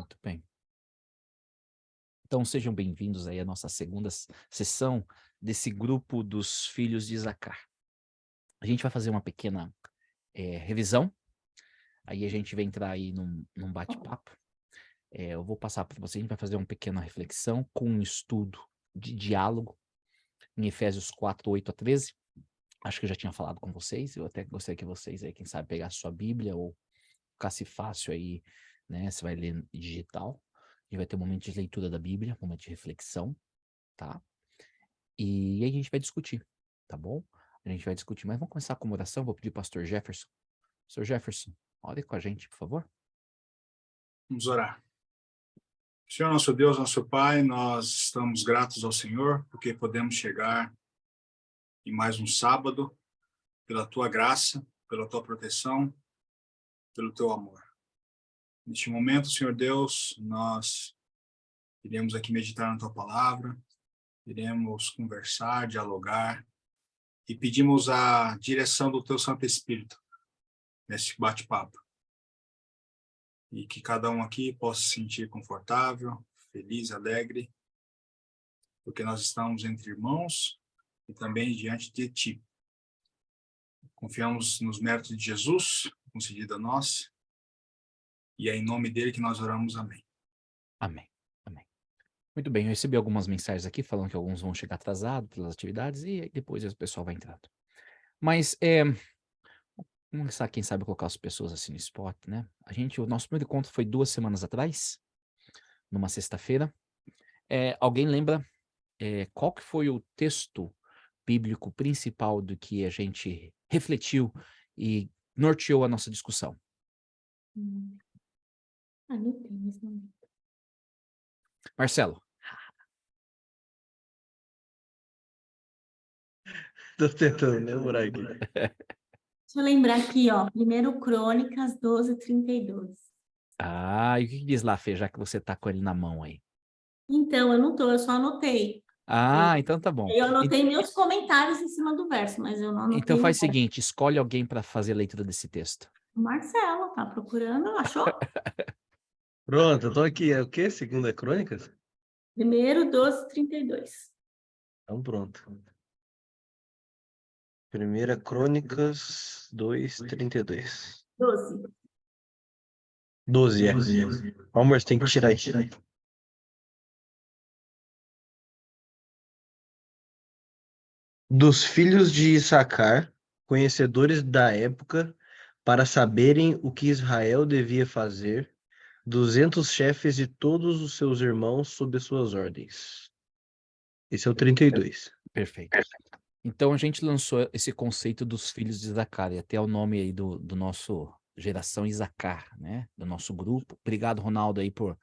Muito bem. Então sejam bem-vindos aí à nossa segunda sessão desse grupo dos filhos de Isacar. A gente vai fazer uma pequena revisão, aí a gente vai entrar aí num bate-papo. Eu vou passar para você, a gente vai fazer uma pequena reflexão com um estudo de diálogo em Efésios 4, 8 a 13. Acho que eu já tinha falado com vocês, eu até gostaria que vocês aí, quem sabe, pegassem sua Bíblia ou ficasse fácil aí, né? Você vai ler digital. A gente vai ter um momento de leitura da Bíblia, um momento de reflexão, tá? E aí a gente vai discutir, tá bom? A gente vai discutir, mas vamos começar com uma oração. Vou pedir para o pastor Jefferson. Pastor Jefferson, ore com a gente, por favor. Vamos orar. Senhor, nosso Deus, nosso Pai, nós estamos gratos ao Senhor porque podemos chegar em mais um sábado pela Tua graça, pela Tua proteção, pelo Teu amor. Neste momento, Senhor Deus, nós iremos aqui meditar na Tua palavra, iremos conversar, dialogar e pedimos a direção do Teu Santo Espírito nesse bate-papo. E que cada um aqui possa se sentir confortável, feliz, alegre, porque nós estamos entre irmãos e também diante de Ti. Confiamos nos méritos de Jesus, concedido a nós, e é em nome dele que nós oramos. Amém. Amém. Amém. Muito bem, eu recebi algumas mensagens aqui falando que alguns vão chegar atrasados pelas atividades e aí depois o pessoal vai entrando. Mas vamos começar, quem sabe, colocar as pessoas assim no spot, né? O nosso primeiro encontro foi 2 semanas atrás, numa sexta-feira. Alguém lembra qual que foi o texto bíblico principal do que a gente refletiu e norteou a nossa discussão? Não tem nesse momento. Marcelo. Tô tentando lembrar aqui. Deixa eu lembrar aqui, ó. 1 Crônicas 12:32. E o que diz lá, Fê, já que você tá com ele na mão aí? Então, eu não tô, eu só anotei. Então tá bom. Eu anotei meus comentários em cima do verso, mas eu não anotei. Então faz o o verso. seguinte, escolhe alguém para fazer a leitura desse texto. Marcelo, tá procurando, achou? Pronto, eu tô aqui. É o quê? Segunda Crônicas? 1 12:32. Então pronto. Primeira Crônicas 2:32. 12. 12, é. Palmer, tem que tirar aí. Dos filhos de Issacar, conhecedores da época, para saberem o que Israel devia fazer, 200 chefes de todos os seus irmãos sob as suas ordens. Esse é o 32. Perfeito. Então a gente lançou esse conceito dos filhos de Isacar, e até o nome aí do nosso geração Isacar, né? Do nosso grupo. Obrigado, Ronaldo, aí por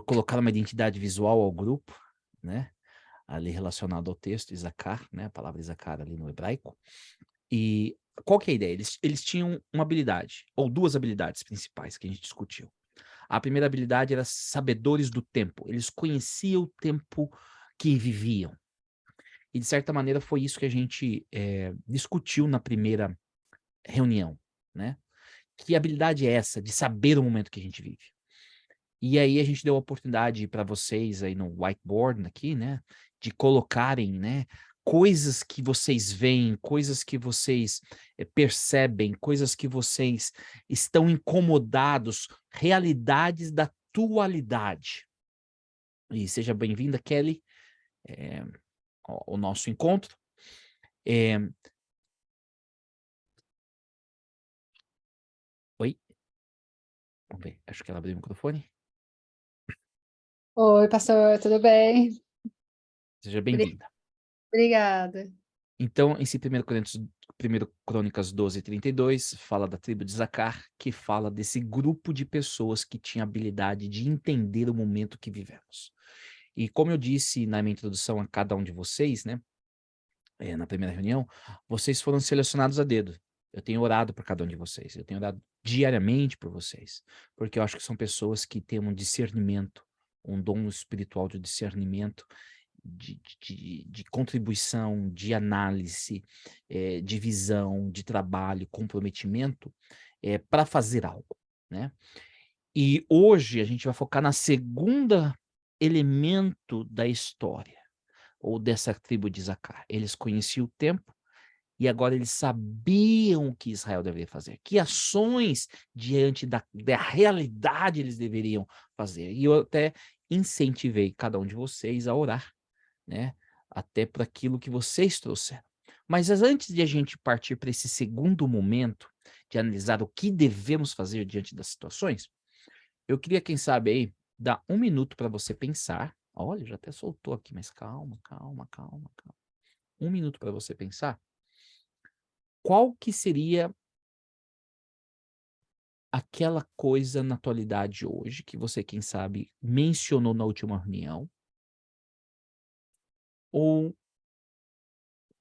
colocar uma identidade visual ao grupo, né? Ali relacionado ao texto, Isacar, né? A palavra Isacar ali no hebraico. E qual que é a ideia? Eles tinham uma habilidade, ou duas habilidades principais que a gente discutiu. A primeira habilidade era sabedores do tempo. Eles conheciam o tempo que viviam. E, de certa maneira, foi isso que a gente discutiu na primeira reunião, né? Que habilidade é essa de saber o momento que a gente vive? E aí a gente deu a oportunidade para vocês aí no whiteboard aqui, né? De colocarem, né? Coisas que vocês veem, coisas que vocês percebem, coisas que vocês estão incomodados, realidades da atualidade. E seja bem-vinda, Kelly, ao nosso encontro. Oi? Vamos ver, acho que ela abriu o microfone. Oi, pastor, tudo bem? Seja bem-vinda. Obrigada. Então, esse 1 Crônicas 12:32 fala da tribo de Isacar, que fala desse grupo de pessoas que tinha habilidade de entender o momento que vivemos. E como eu disse na minha introdução a cada um de vocês, né, na primeira reunião, vocês foram selecionados a dedo. Eu tenho orado por cada um de vocês, eu tenho orado diariamente por vocês, porque eu acho que são pessoas que têm um discernimento, um dom espiritual de discernimento, de contribuição, de análise, de visão, de trabalho, comprometimento, para fazer algo, né? E hoje a gente vai focar na segunda elemento da história, ou dessa tribo de Isacar. Eles conheciam o tempo e agora eles sabiam o que Israel deveria fazer, que ações diante da realidade eles deveriam fazer. E eu até incentivei cada um de vocês a orar, né? Até para aquilo que vocês trouxeram. Mas antes de a gente partir para esse segundo momento de analisar o que devemos fazer diante das situações, eu queria, quem sabe aí, dar 1 minuto para você pensar. Olha, já até soltou aqui, mas calma, calma, calma, calma. 1 minuto para você pensar. Qual que seria aquela coisa na atualidade hoje que você, quem sabe, mencionou na última reunião? Ou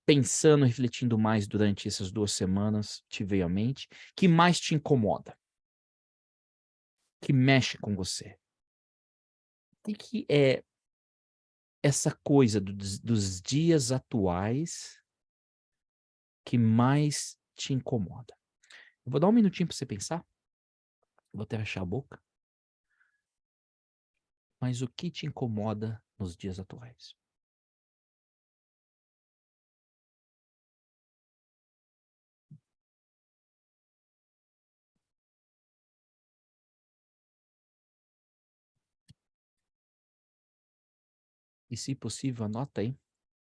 pensando, refletindo mais durante essas 2 semanas, te veio à mente, que mais te incomoda? Que mexe com você? O que é essa coisa dos dias atuais que mais te incomoda? Eu vou dar 1 minutinho para você pensar. Vou até fechar a boca. Mas o que te incomoda nos dias atuais? E se possível, anota aí.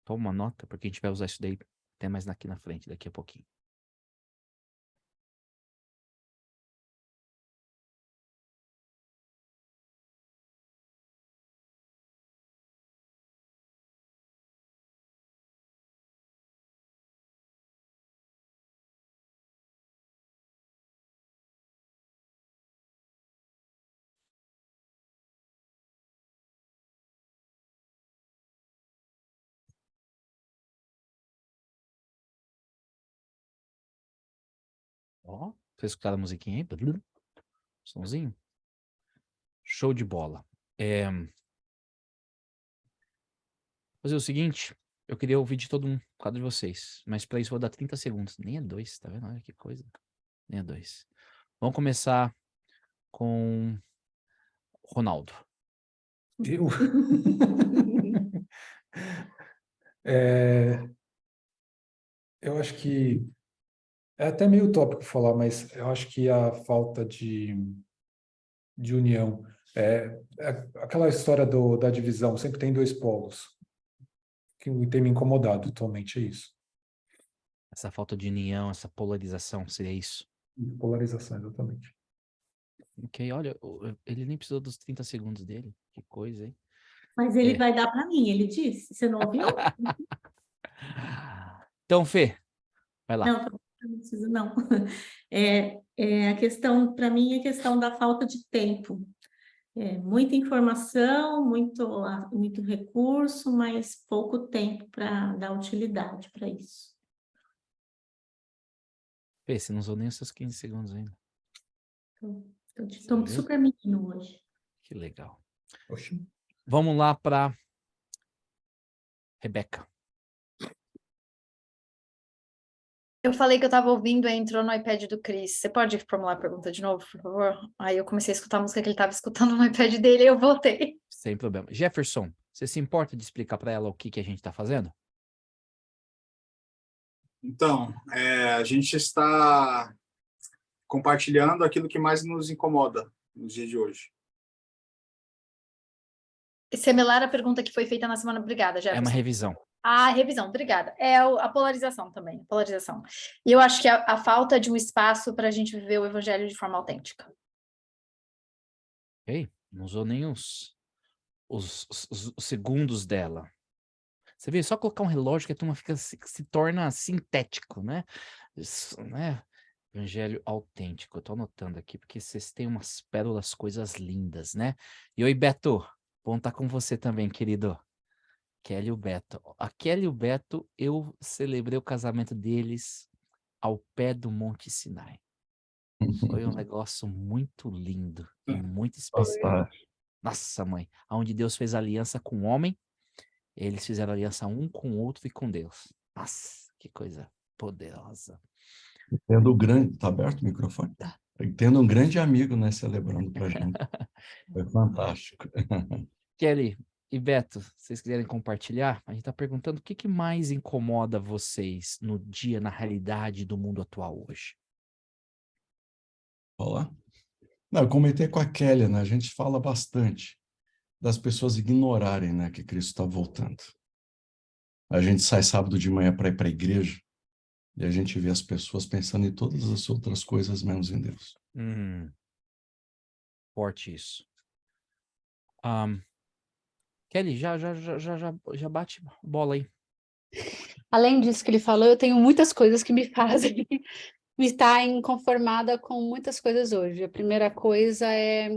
Toma uma nota, porque a gente vai usar isso daí até mais aqui na frente, daqui a pouquinho. Ó, vocês escutaram a musiquinha aí? Blum, somzinho? Show de bola. Fazer o seguinte, eu queria ouvir de todo um, cada de vocês, mas para isso eu vou dar 30 segundos. Nem é 2, tá vendo? Olha que coisa. Nem é 2. Vamos começar com Ronaldo. Eu? É, eu acho que é até meio utópico falar, mas eu acho que a falta de união, é aquela história da divisão, sempre tem 2 polos, que tem me incomodado atualmente, é isso. Essa falta de união, essa polarização, seria isso? Polarização, exatamente. Ok, olha, ele nem precisou dos 30 segundos dele. Que coisa, hein? Mas ele É. vai dar para mim, ele disse. Você não ouviu? Então, Fê, vai lá. Não preciso, não. A questão, para mim, é a questão da falta de tempo. Muita informação, muito recurso, mas pouco tempo para dar utilidade para isso. Fê, você não usou nem os seus 15 segundos ainda. Estou viu? super menino hoje. Que legal. Oxi. Vamos lá para Rebeca. Eu falei que eu estava ouvindo e entrou no iPad do Cris. Você pode formular a pergunta de novo, por favor? Aí eu comecei a escutar a música que ele estava escutando no iPad dele e eu voltei. Sem problema. Jefferson, você se importa de explicar para ela o que a gente está fazendo? Então, a gente está compartilhando aquilo que mais nos incomoda nos dias de hoje. Similar à pergunta que foi feita na semana. Obrigada, É Jefferson. uma revisão. A revisão, obrigada. A polarização também, a polarização. E eu acho que a falta de um espaço para a gente viver o evangelho de forma autêntica. Ok? Não usou nem os segundos dela. Você vê, só colocar um relógio que a turma se torna sintético, né? Isso, né? Evangelho autêntico. Eu tô anotando aqui, porque vocês têm umas pérolas, coisas lindas, né? E oi, Beto. Bom estar com você também, querido. Kelly e o Beto. A Kelly e o Beto, eu celebrei o casamento deles ao pé do Monte Sinai. Foi um negócio muito lindo e muito especial. Nossa, mãe, onde Deus fez aliança com o homem, eles fizeram aliança um com o outro e com Deus. Nossa, que coisa poderosa. Sendo grande, tá aberto o microfone? Tendo um grande amigo, né, celebrando para a gente. Foi fantástico. Kelly e Beto, se vocês quiserem compartilhar, a gente está perguntando o que mais incomoda vocês no dia, na realidade do mundo atual hoje. Olá. Não, eu comentei com a Kelly, né? A gente fala bastante das pessoas ignorarem, né, que Cristo está voltando. A gente sai sábado de manhã para ir para a igreja e a gente vê as pessoas pensando em todas as outras coisas menos em Deus. Forte isso. Kelly, já bate bola aí. Além disso que ele falou, eu tenho muitas coisas que me fazem me estar inconformada com muitas coisas hoje. A primeira coisa é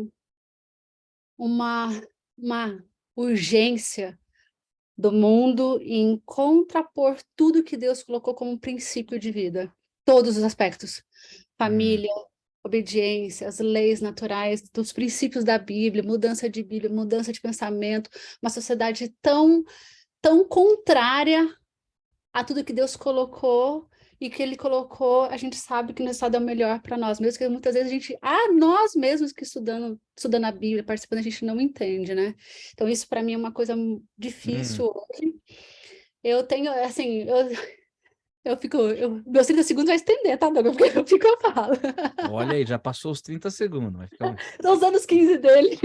uma urgência do mundo em contrapor tudo que Deus colocou como princípio de vida. Todos os aspectos. Família, obediência, as leis naturais, dos princípios da Bíblia, mudança de pensamento, uma sociedade tão contrária a tudo que Deus colocou e que Ele colocou, a gente sabe que no estado é o melhor para nós, mesmo que muitas vezes nós mesmos que estudando a Bíblia, participando, a gente não entende, né? Então isso para mim é uma coisa difícil hoje. Eu tenho, assim, meus 30 segundos vai estender, tá, Douglas? Porque eu falo. Olha aí, já passou os 30 segundos. Vai ficar... Tô usando os 15 dele.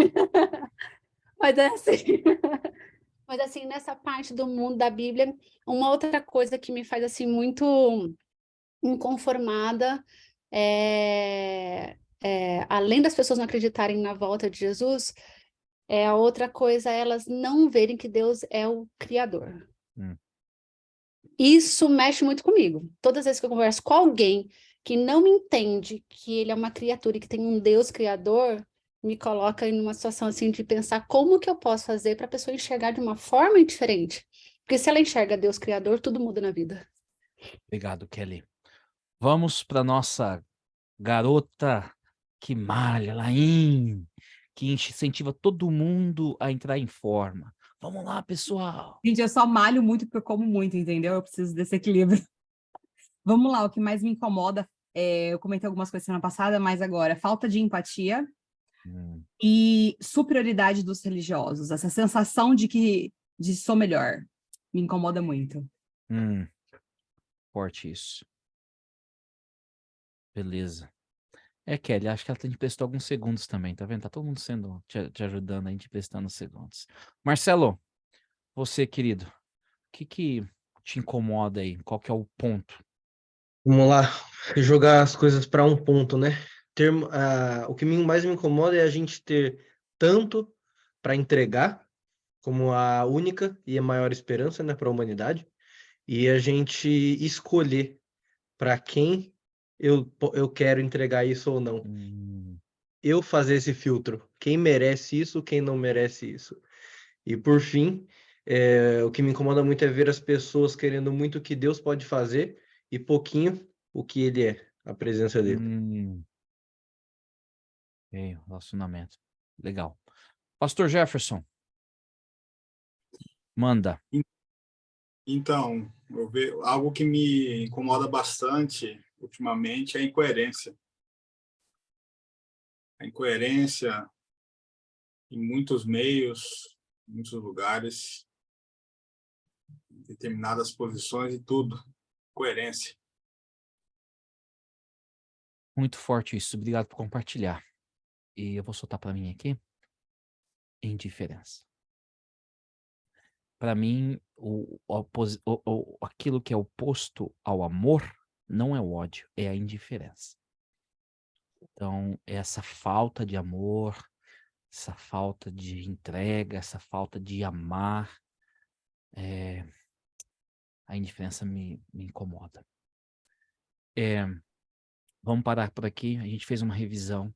Mas é assim... Mas assim, nessa parte do mundo da Bíblia, uma outra coisa que me faz assim muito inconformada além das pessoas não acreditarem na volta de Jesus, a outra coisa é elas não verem que Deus é o Criador. Isso mexe muito comigo. Todas as vezes que eu converso com alguém que não me entende que ele é uma criatura e que tem um Deus Criador, me coloca em uma situação assim de pensar como que eu posso fazer para a pessoa enxergar de uma forma diferente. Porque se ela enxerga Deus Criador, tudo muda na vida. Obrigado, Kelly. Vamos para nossa garota que malha, Laim, que incentiva todo mundo a entrar em forma. Vamos lá, pessoal. Gente, eu só malho muito porque eu como muito, entendeu? Eu preciso desse equilíbrio. Vamos lá, o que mais me incomoda, eu comentei algumas coisas semana passada, mas agora, falta de empatia e superioridade dos religiosos. Essa sensação de sou melhor. Me incomoda muito. Forte isso. Beleza. Kelly, acho que ela te emprestou alguns segundos também, tá vendo? Tá todo mundo te ajudando, a gente emprestando segundos. Marcelo, você, querido, o que te incomoda aí? Qual que é o ponto? Vamos lá, jogar as coisas para um ponto, né? O que mais me incomoda é a gente ter tanto para entregar, como a única e a maior esperança, né, para a humanidade, e a gente escolher para quem eu quero entregar isso ou não. Eu fazer esse filtro, quem merece isso, quem não merece isso. E por fim, o que me incomoda muito é ver as pessoas querendo muito o que Deus pode fazer e pouquinho o que Ele é, a presença dele. Relacionamento. Legal. Pastor Jefferson, manda. Então, algo que me incomoda bastante ultimamente é a incoerência. A incoerência em muitos meios, em muitos lugares, em determinadas posições e tudo. Coerência. Muito forte isso. Obrigado por compartilhar. E eu vou soltar para mim aqui. Indiferença. Para mim, aquilo que é oposto ao amor não é o ódio, é a indiferença. Então, essa falta de amor, essa falta de entrega, essa falta de amar, a indiferença me incomoda. Vamos parar por aqui, a gente fez uma revisão.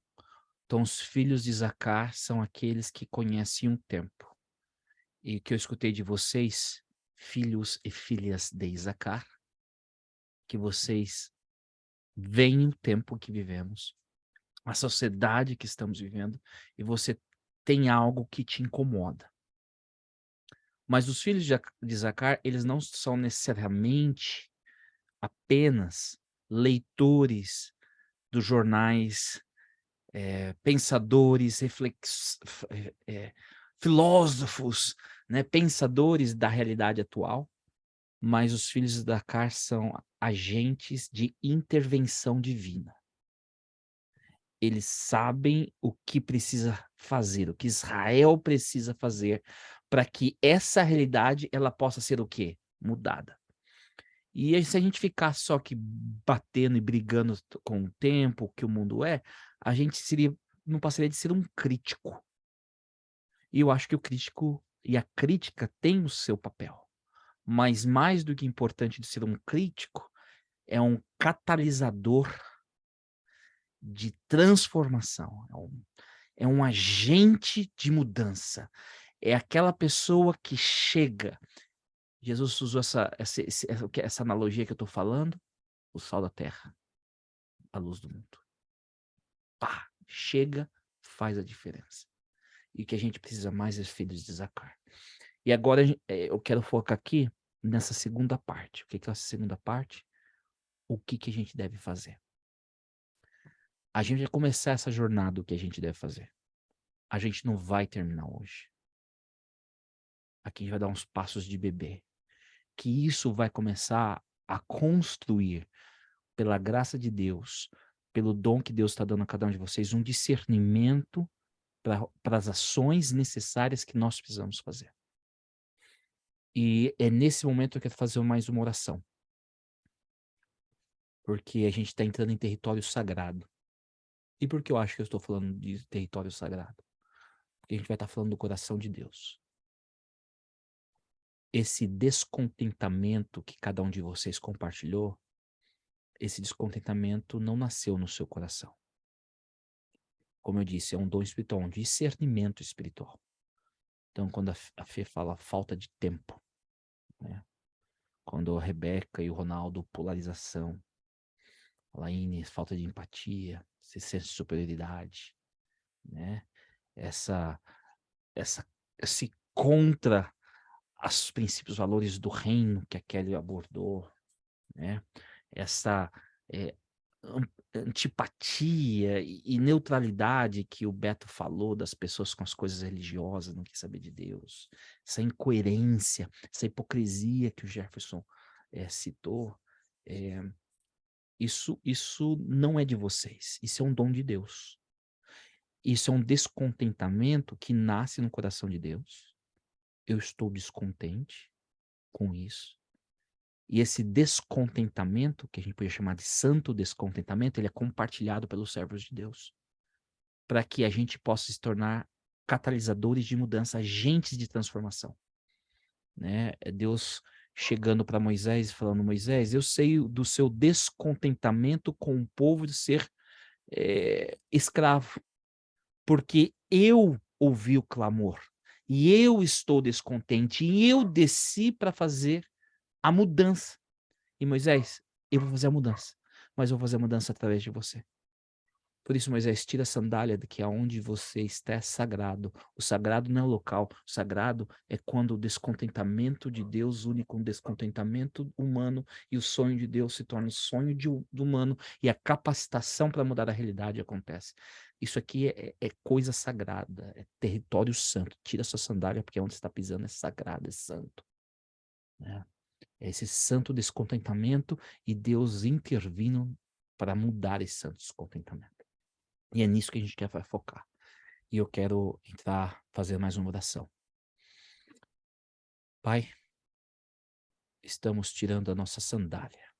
Então, os filhos de Isacar são aqueles que conhecem o tempo. E o que eu escutei de vocês, filhos e filhas de Isacar, que vocês veem o tempo que vivemos, a sociedade que estamos vivendo, e você tem algo que te incomoda. Mas os filhos de Isacar, eles não são necessariamente apenas leitores dos jornais pensadores, filósofos, né, pensadores da realidade atual, mas os filhos de Issacar são agentes de intervenção divina. Eles sabem o que precisa fazer, o que Israel precisa fazer para que essa realidade ela possa ser o quê? Mudada. E aí, se a gente ficar só que batendo e brigando com o tempo, o que o mundo é, a gente não passaria de ser um crítico. E eu acho que o crítico e a crítica têm o seu papel. Mas mais do que importante de ser um crítico, é um catalisador de transformação. É um agente de mudança. É aquela pessoa que chega. Jesus usou essa analogia que eu estou falando, o sal da terra, a luz do mundo. Pá, chega, faz a diferença. E o que a gente precisa mais é filhos de Issacar. E agora eu quero focar aqui nessa segunda parte. O que é essa segunda parte? O que a gente deve fazer? A gente vai começar essa jornada, o que a gente deve fazer. A gente não vai terminar hoje. Aqui a gente vai dar uns passos de bebê. Que isso vai começar a construir, pela graça de Deus, pelo dom que Deus está dando a cada um de vocês, um discernimento para as ações necessárias que nós precisamos fazer. E é nesse momento que eu quero fazer mais uma oração. Porque a gente está entrando em território sagrado. E por que eu acho que eu estou falando de território sagrado? Porque a gente vai estar falando do coração de Deus. Esse descontentamento que cada um de vocês compartilhou, esse descontentamento não nasceu no seu coração. Como eu disse, é um dom espiritual, um discernimento espiritual. Então, quando a Fê fala falta de tempo, né? Quando a Rebeca e o Ronaldo, polarização, a Laine, falta de empatia, esse senso de superioridade, né? Esse contra os princípios, valores do reino que a Kelly abordou, né? Essa antipatia e neutralidade que o Beto falou das pessoas com as coisas religiosas, não quer saber de Deus, essa incoerência, essa hipocrisia que o Jefferson citou, isso não é de vocês, isso é um dom de Deus. Isso é um descontentamento que nasce no coração de Deus. Eu estou descontente com isso. E esse descontentamento, que a gente poderia chamar de santo descontentamento, ele é compartilhado pelos servos de Deus. Para que a gente possa se tornar catalisadores de mudança, agentes de transformação. Né? É Deus chegando para Moisés e falando, Moisés, eu sei do seu descontentamento com o povo de ser escravo. Porque eu ouvi o clamor. E eu estou descontente. E eu desci para fazer a mudança. E Moisés, eu vou fazer a mudança, mas eu vou fazer a mudança através de você. Por isso, Moisés, tira a sandália de que aonde você está é sagrado. O sagrado não é o local. O sagrado é quando o descontentamento de Deus une com o descontentamento humano e o sonho de Deus se torna o sonho do humano e a capacitação para mudar a realidade acontece. Isso aqui é coisa sagrada, é território santo. Tira sua sandália porque onde você está pisando é sagrado, é santo. Né? É esse santo descontentamento e Deus intervindo para mudar esse santo descontentamento. E é nisso que a gente quer focar. E eu quero fazer mais uma oração. Pai, estamos tirando a nossa sandália,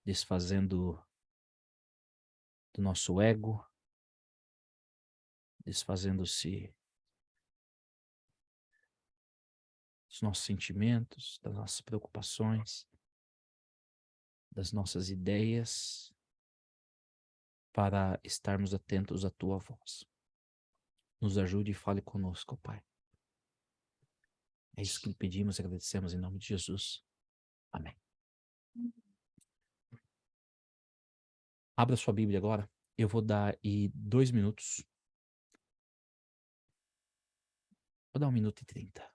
desfazendo do nosso ego, desfazendo-se dos nossos sentimentos, das nossas preocupações, das nossas ideias, para estarmos atentos à Tua voz. Nos ajude e fale conosco, Pai. É isso que lhe pedimos e agradecemos em nome de Jesus. Amém. Abra sua Bíblia agora. Eu vou dar aí 2 minutos. Vou dar 1 minuto e 30.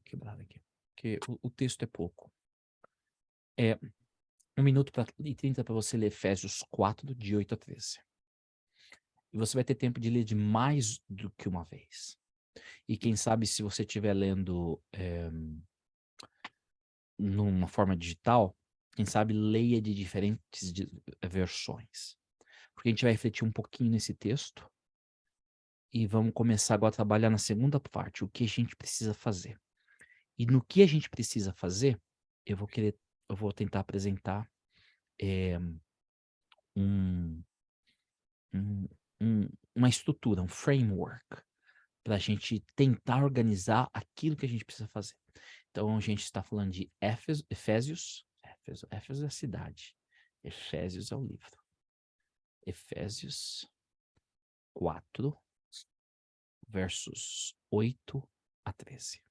Quebrado aqui. Porque o texto é pouco. 1 minuto e 30 para você ler Efésios 4, de 8 a 13. E você vai ter tempo de ler de mais do que uma vez. E quem sabe, se você estiver lendo numa forma digital, quem sabe leia de diferentes versões. Porque a gente vai refletir um pouquinho nesse texto e vamos começar agora a trabalhar na segunda parte, o que a gente precisa fazer. E no que a gente precisa fazer, eu vou tentar apresentar um, uma estrutura, um framework, para a gente tentar organizar aquilo que a gente precisa fazer. Então, a gente está falando de Efésios é a cidade, Efésios é o livro. Efésios 4, versos 8 a 13.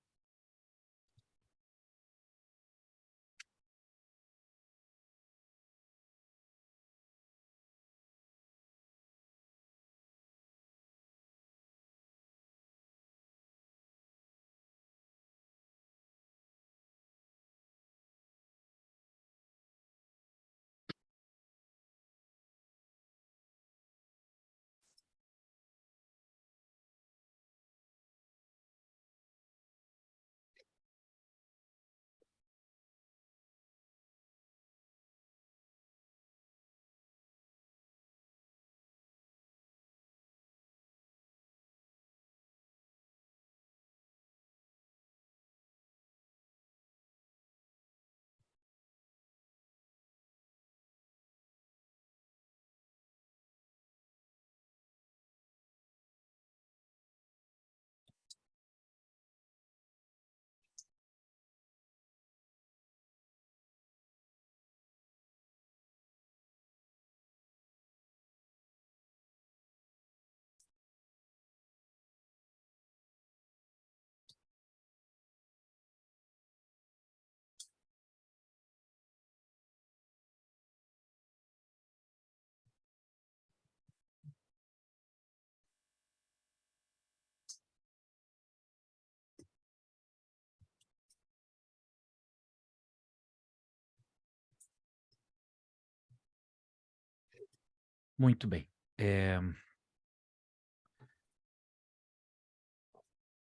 Muito bem.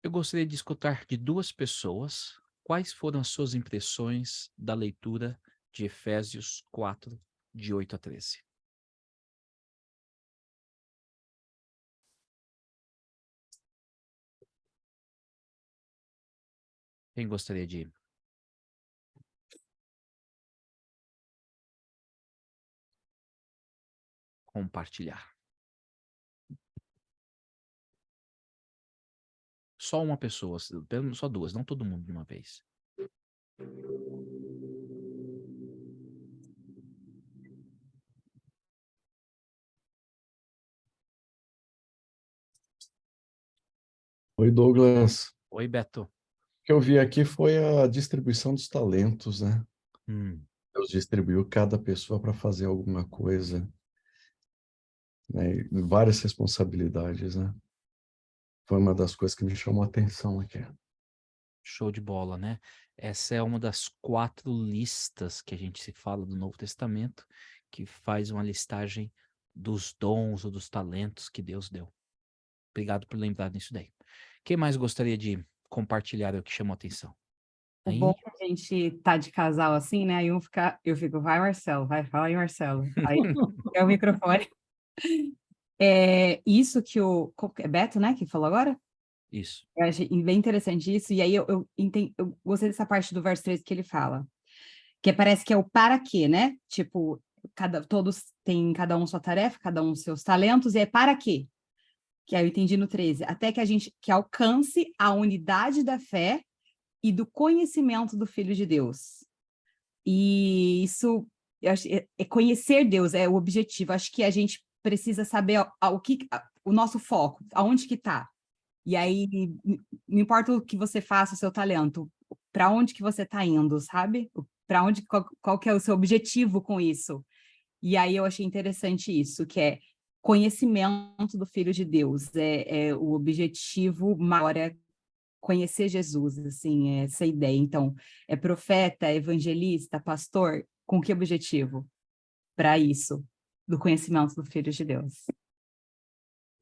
Eu gostaria de escutar de duas pessoas quais foram as suas impressões da leitura de Efésios 4, de 8 a 13. Quem gostaria de compartilhar? Só uma pessoa, só duas, não todo mundo de uma vez. Oi, Douglas. Oi, Beto. O que eu vi aqui foi a distribuição dos talentos, né? Deus distribuiu cada pessoa para fazer alguma coisa, né? E várias responsabilidades, né? Foi uma das coisas que me chamou a atenção aqui. Show de bola, né? Essa é uma das 4 listas que a gente se fala do Novo Testamento, que faz uma listagem dos dons ou dos talentos que Deus deu. Obrigado por lembrar disso daí. Quem mais gostaria de compartilhar o que chamou a atenção? O bom que a gente tá de casal assim, né? Aí eu fico, vai Marcelo, vai, fala aí Marcelo. Aí é o microfone. Isso que é Beto, né, que falou agora? Isso. Eu achei bem interessante isso, e aí eu gostei dessa parte do verso 13 que ele fala, que parece que é o para quê, né? Tipo, todos têm cada um sua tarefa, cada um seus talentos, e é para quê? Que aí eu entendi no 13, até que a gente alcance a unidade da fé e do conhecimento do Filho de Deus. E isso eu acho, é conhecer Deus, é o objetivo. Acho que a gente precisa saber o nosso foco, aonde que está. E aí, não importa o que você faça, o seu talento, para onde que você está indo, sabe? Qual que é o seu objetivo com isso? E aí eu achei interessante isso, que é conhecimento do Filho de Deus. É o objetivo maior, é conhecer Jesus, assim, é essa ideia. Então, é profeta, evangelista, pastor, com que objetivo? Para isso, do conhecimento do Filho de Deus.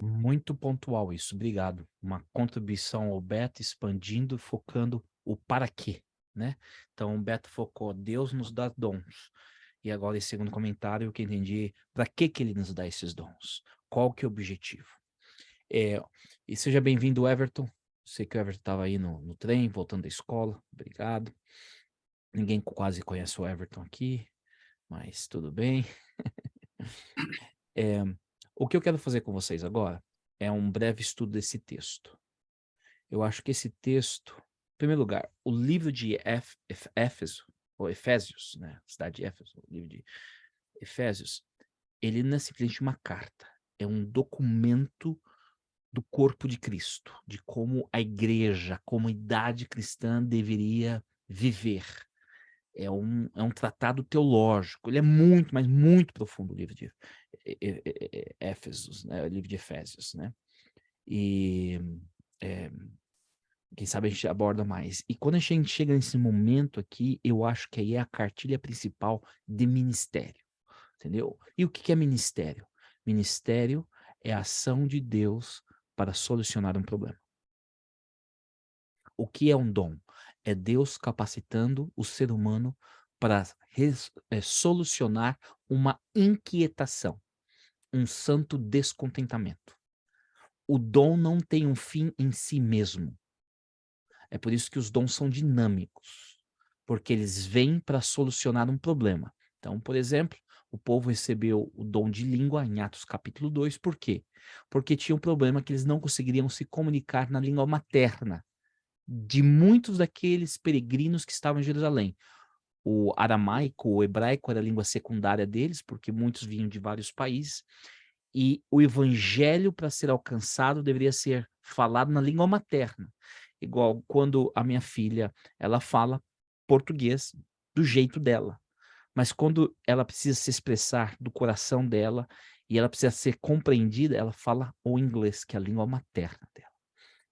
Muito pontual isso, obrigado. Uma contribuição ao Beto, expandindo, focando o para quê, né? Então, o Beto focou, Deus nos dá dons. E agora, esse segundo comentário, que eu entendi, para que ele nos dá esses dons? Qual que é o objetivo? E seja bem-vindo, Everton. Sei que o Everton estava aí no trem, voltando da escola, obrigado. Ninguém quase conhece o Everton aqui, mas tudo bem. O que eu quero fazer com vocês agora é um breve estudo desse texto. Eu acho que esse texto, em primeiro lugar, o livro de Éfeso, ou Efésios, né? Cidade de Éfeso, o livro de Efésios, ele não é simplesmente uma carta, é um documento do corpo de Cristo, de como a igreja, a comunidade cristã deveria viver. É um tratado teológico, ele é muito, mas muito profundo, o livro de Éfesos, né? O livro de Efésios, né? E quem sabe a gente aborda mais. E quando a gente chega nesse momento aqui, eu acho que aí é a cartilha principal de ministério, entendeu? E o que é ministério? Ministério é a ação de Deus para solucionar um problema. O que é um dom? É Deus capacitando o ser humano para solucionar uma inquietação, um santo descontentamento. O dom não tem um fim em si mesmo. É por isso que os dons são dinâmicos, porque eles vêm para solucionar um problema. Então, por exemplo, o povo recebeu o dom de língua em Atos capítulo 2, por quê? Porque tinha um problema que eles não conseguiriam se comunicar na língua materna de muitos daqueles peregrinos que estavam em Jerusalém. O aramaico, o hebraico era a língua secundária deles, porque muitos vinham de vários países, e o evangelho, para ser alcançado, deveria ser falado na língua materna. Igual quando a minha filha, ela fala português do jeito dela. Mas quando ela precisa se expressar do coração dela e ela precisa ser compreendida, ela fala o inglês, que é a língua materna dela.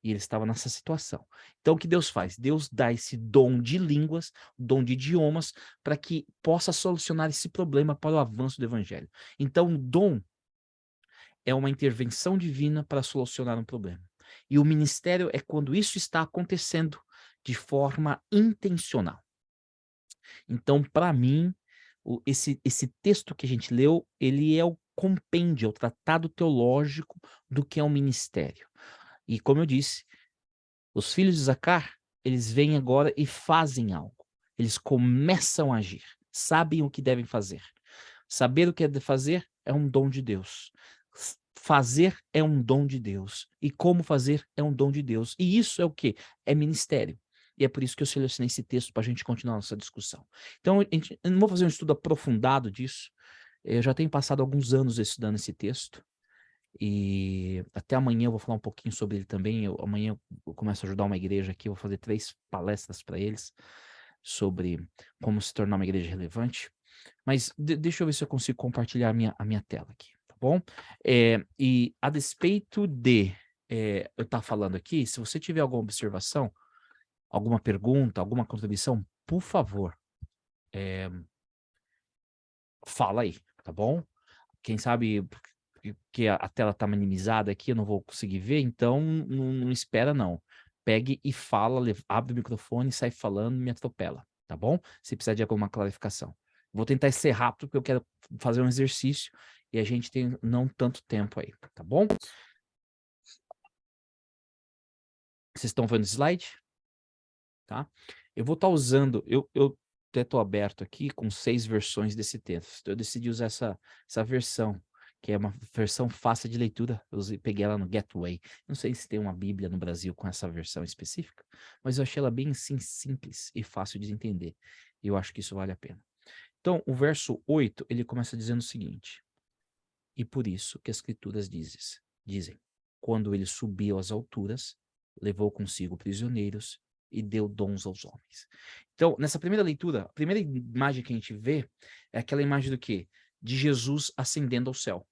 E ele estava nessa situação. Então, o que Deus faz? Deus dá esse dom de línguas, dom de idiomas, para que possa solucionar esse problema para o avanço do evangelho. Então, o dom é uma intervenção divina para solucionar um problema. E o ministério é quando isso está acontecendo de forma intencional. Então, para mim, esse texto que a gente leu, ele é o compêndio, é o tratado teológico do que é um ministério. E como eu disse, os filhos de Zacar, eles vêm agora e fazem algo. Eles começam a agir, sabem o que devem fazer. Saber o que é de fazer é um dom de Deus. Fazer é um dom de Deus. E como fazer é um dom de Deus. E isso é o quê? É ministério. E é por isso que eu selecionei esse texto para a gente continuar nossa discussão. Então, eu não vou fazer um estudo aprofundado disso. Eu já tenho passado alguns anos estudando esse texto. E até amanhã eu vou falar um pouquinho sobre ele também. Amanhã eu começo a ajudar uma igreja aqui, eu vou fazer 3 palestras para eles sobre como se tornar uma igreja relevante. Mas deixa eu ver se eu consigo compartilhar a minha tela aqui, tá bom? E a despeito de eu estar falando aqui, se você tiver alguma observação, alguma pergunta, alguma contribuição, por favor, fala aí, tá bom? Quem sabe que a tela está minimizada aqui, eu não vou conseguir ver, então não espera não. Pegue e fala, abre o microfone, sai falando, me atropela, tá bom? Se precisar de alguma clarificação. Vou tentar ser rápido, porque eu quero fazer um exercício e a gente tem não tanto tempo aí, tá bom? Vocês estão vendo o slide? Tá? Eu vou estar usando, eu até estou aberto aqui com 6 versões desse texto. Eu decidi usar essa versão, que é uma versão fácil de leitura. Peguei ela no Getaway. Não sei se tem uma Bíblia no Brasil com essa versão específica, mas eu achei ela bem assim, simples e fácil de entender. E eu acho que isso vale a pena. Então, o verso 8, ele começa dizendo o seguinte: e por isso que as escrituras dizem, quando ele subiu às alturas, levou consigo prisioneiros e deu dons aos homens. Então, nessa primeira leitura, a primeira imagem que a gente vê é aquela imagem do quê? De Jesus ascendendo ao céu.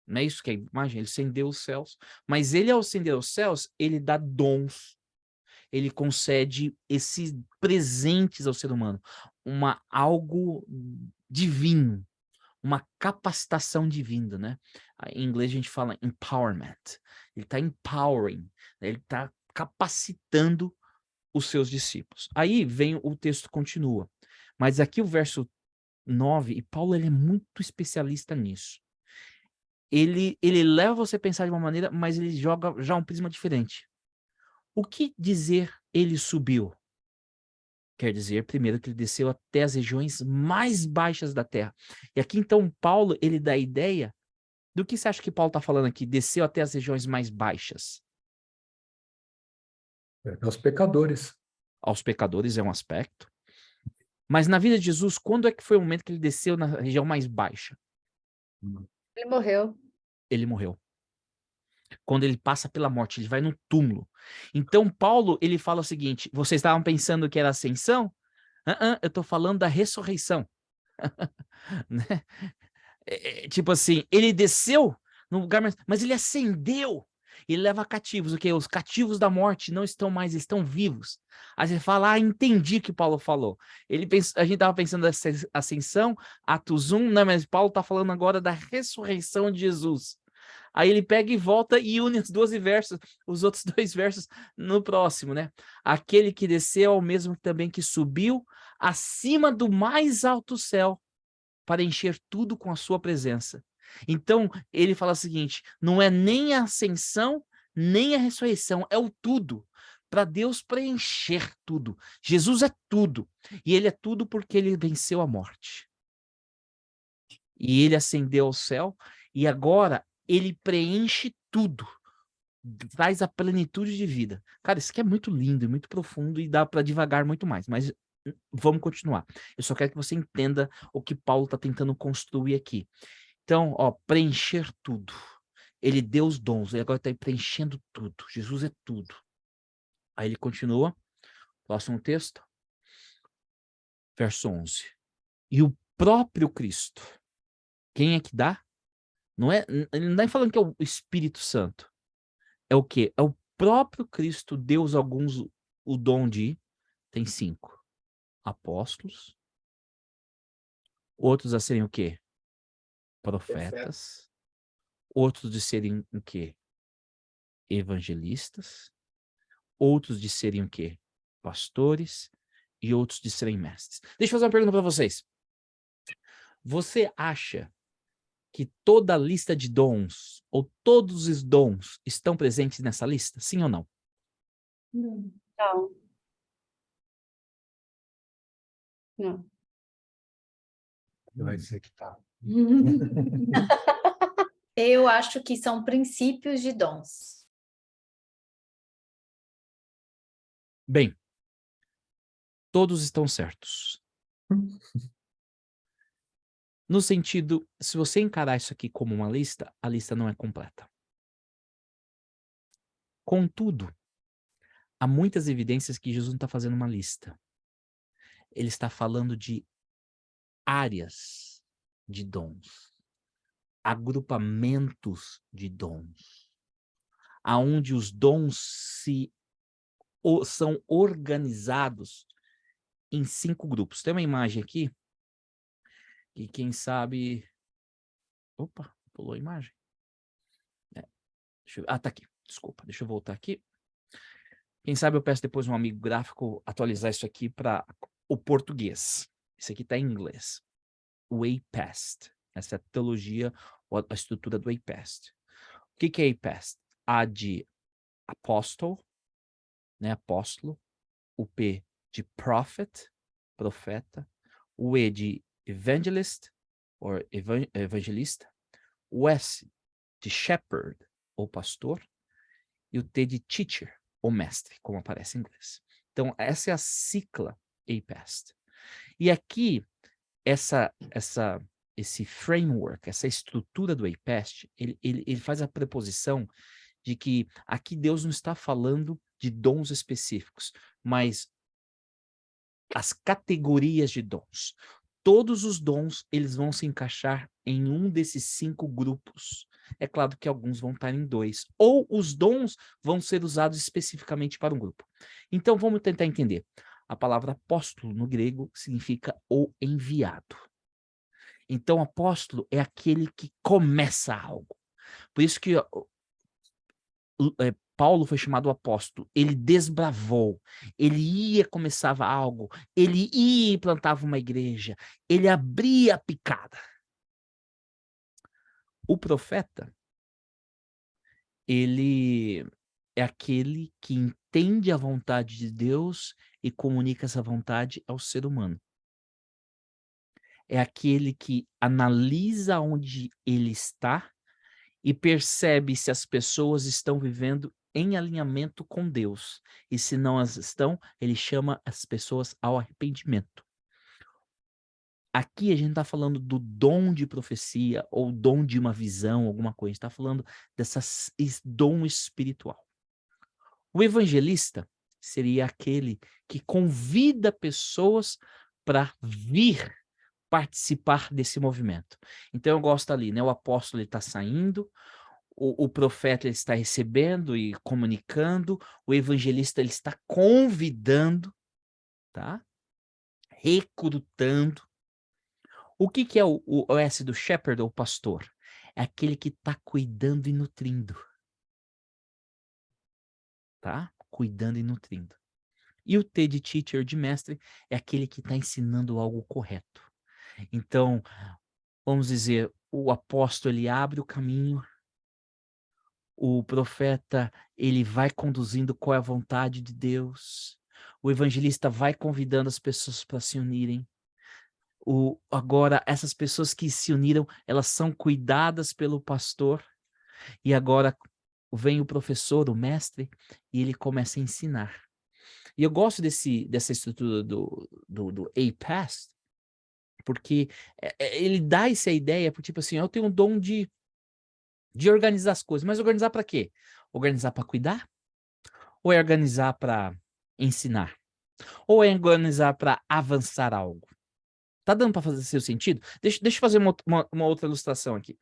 Não é isso que é a imagem? Ele ascendeu os céus. Mas ele, ao ascender aos céus, ele dá dons. Ele concede esses presentes ao ser humano. Algo divino. uma capacitação divina, né? Em inglês a gente fala empowerment. Ele está empowering, né? Ele está capacitando os seus discípulos. Aí vem o texto continua. Mas aqui o verso 9, e Paulo ele é muito especialista nisso. Ele leva você a pensar de uma maneira, mas ele joga já um prisma diferente. O que dizer ele subiu? Quer dizer, primeiro, que ele desceu até as regiões mais baixas da terra. E aqui, então, Paulo, ele dá a ideia do que você acha que Paulo está falando aqui? Desceu até as regiões mais baixas. Aos pecadores. Aos pecadores é um aspecto. Mas na vida de Jesus, quando é que foi o momento que ele desceu na região mais baixa? Ele morreu. Ele morreu. Quando ele passa pela morte, ele vai no túmulo. Então, Paulo, ele fala o seguinte, vocês estavam pensando que era ascensão? Eu estou falando da ressurreição. Né? Tipo assim, ele desceu no lugar, mas ele ascendeu. Ele leva cativos, o quê? Os cativos da morte não estão mais, estão vivos. Aí você fala, entendi o que Paulo falou. A gente estava pensando da ascensão, Atos 1, né? Mas Paulo está falando agora da ressurreição de Jesus. Aí ele pega e volta e une os outros 2 versos no próximo, né? Aquele que desceu é o mesmo também que subiu acima do mais alto céu para encher tudo com a sua presença. Então, ele fala o seguinte, não é nem a ascensão, nem a ressurreição, é o tudo. Para Deus preencher tudo. Jesus é tudo. E ele é tudo porque ele venceu a morte. E ele ascendeu ao céu e agora ele preenche tudo, traz a plenitude de vida. Cara, isso aqui é muito lindo, muito profundo e dá para divagar muito mais, mas vamos continuar. Eu só quero que você entenda o que Paulo está tentando construir aqui. Então, preencher tudo. Ele deu os dons, ele agora está preenchendo tudo. Jesus é tudo. Aí ele continua, próximo texto, verso 11. E o próprio Cristo, quem é que dá? Ele não está falando que é o Espírito Santo. É o quê? É o próprio Cristo deu a alguns o dom de, tem 5, apóstolos, outros a serem o quê? Profetas, outros de serem o quê? Evangelistas, outros de serem o quê? Pastores, e outros de serem mestres. Deixa eu fazer uma pergunta para vocês. Você acha que toda a lista de dons, ou todos os dons, estão presentes nessa lista? Sim ou não? Não. Não. Vai dizer que tá. Eu acho que são princípios de dons. Bem, todos estão certos. No sentido, se você encarar isso aqui como uma lista, a lista não é completa. Contudo, há muitas evidências que Jesus não está fazendo uma lista. Ele está falando de áreas de dons, agrupamentos de dons, aonde os dons são organizados em 5 grupos. Tem uma imagem aqui, e quem sabe... Opa, pulou a imagem. Tá aqui, desculpa, deixa eu voltar aqui. Quem sabe eu peço depois um amigo gráfico atualizar isso aqui para o português. Isso aqui está em inglês. Way Past. Essa é a teologia, ou a estrutura do Way Past. O que é Way Past? A de apóstolo, né, apóstolo. O P de prophet, profeta. O E de evangelist, ou evangelista. O S de shepherd, ou pastor. E o T de teacher, ou mestre, como aparece em inglês. Então, essa é a cicla APAST. E aqui, esse framework, essa estrutura do APAST, ele faz a preposição de que aqui Deus não está falando de dons específicos, mas as categorias de dons. Todos os dons, eles vão se encaixar em um desses 5 grupos. É claro que alguns vão estar em 2. Ou os dons vão ser usados especificamente para um grupo. Então, vamos tentar entender. A palavra apóstolo, no grego, significa o enviado. Então, o apóstolo é aquele que começa algo. Por isso que Paulo foi chamado apóstolo. Ele desbravou, ele ia, começava algo, ele ia e plantava uma igreja, ele abria a picada. O profeta, ele é aquele que entende a vontade de Deus e comunica essa vontade ao ser humano. É aquele que analisa onde ele está e percebe se as pessoas estão vivendo em alinhamento com Deus. E se não as estão, ele chama as pessoas ao arrependimento. Aqui a gente está falando do dom de profecia ou dom de uma visão, alguma coisa. A gente está falando desse dom espiritual. O evangelista seria aquele que convida pessoas para vir participar desse movimento. Então eu gosto ali, né? O apóstolo está saindo, o profeta ele está recebendo e comunicando, o evangelista ele está convidando, tá? Recrutando. O que é o S do shepherd ou pastor? É aquele que está cuidando e nutrindo. Tá? Cuidando e nutrindo. E o T de teacher, de mestre, é aquele que está ensinando algo correto. Então, vamos dizer, o apóstolo ele abre o caminho, o profeta ele vai conduzindo qual é a vontade de Deus, o evangelista vai convidando as pessoas para se unirem. Agora, essas pessoas que se uniram, elas são cuidadas pelo pastor, e agora vem o professor, o mestre, e ele começa a ensinar. E eu gosto dessa estrutura do APAS, porque ele dá essa ideia, tipo assim, eu tenho um dom de organizar as coisas, mas organizar para quê? Organizar para cuidar? Ou é organizar para ensinar? Ou é organizar para avançar algo? Tá dando para fazer seu sentido? Deixa eu fazer uma outra ilustração aqui.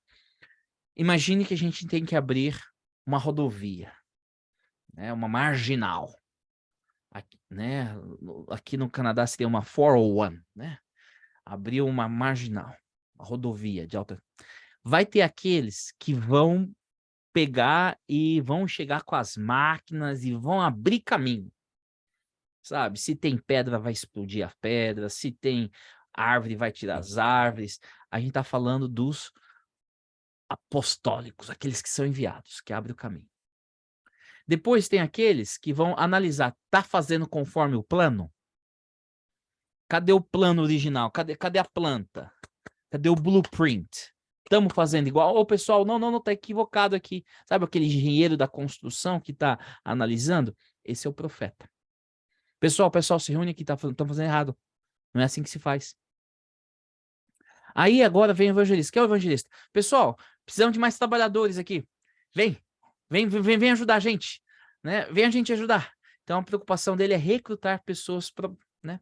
Imagine que a gente tem que abrir uma rodovia, né, uma marginal. Aqui, né, aqui no Canadá seria uma 401, né? Abriu uma marginal, uma rodovia de alta. Vai ter aqueles que vão pegar e vão chegar com as máquinas e vão abrir caminho. Sabe? Se tem pedra, vai explodir a pedra. Se tem árvore, vai tirar as árvores. A gente está falando dos apostólicos, aqueles que são enviados, que abrem o caminho. Depois tem aqueles que vão analisar, tá fazendo conforme o plano? Cadê o plano original? Cadê a planta? Cadê o blueprint? Estamos fazendo igual? Ô, pessoal, não, tá equivocado aqui. Sabe aquele engenheiro da construção que está analisando? Esse é o profeta. Pessoal, se reúne aqui, estamos fazendo errado. Não é assim que se faz. Aí agora vem o evangelista. Quem é o evangelista? Pessoal, precisamos de mais trabalhadores aqui. Vem ajudar a gente. Né? Vem a gente ajudar. Então a preocupação dele é recrutar pessoas para, né?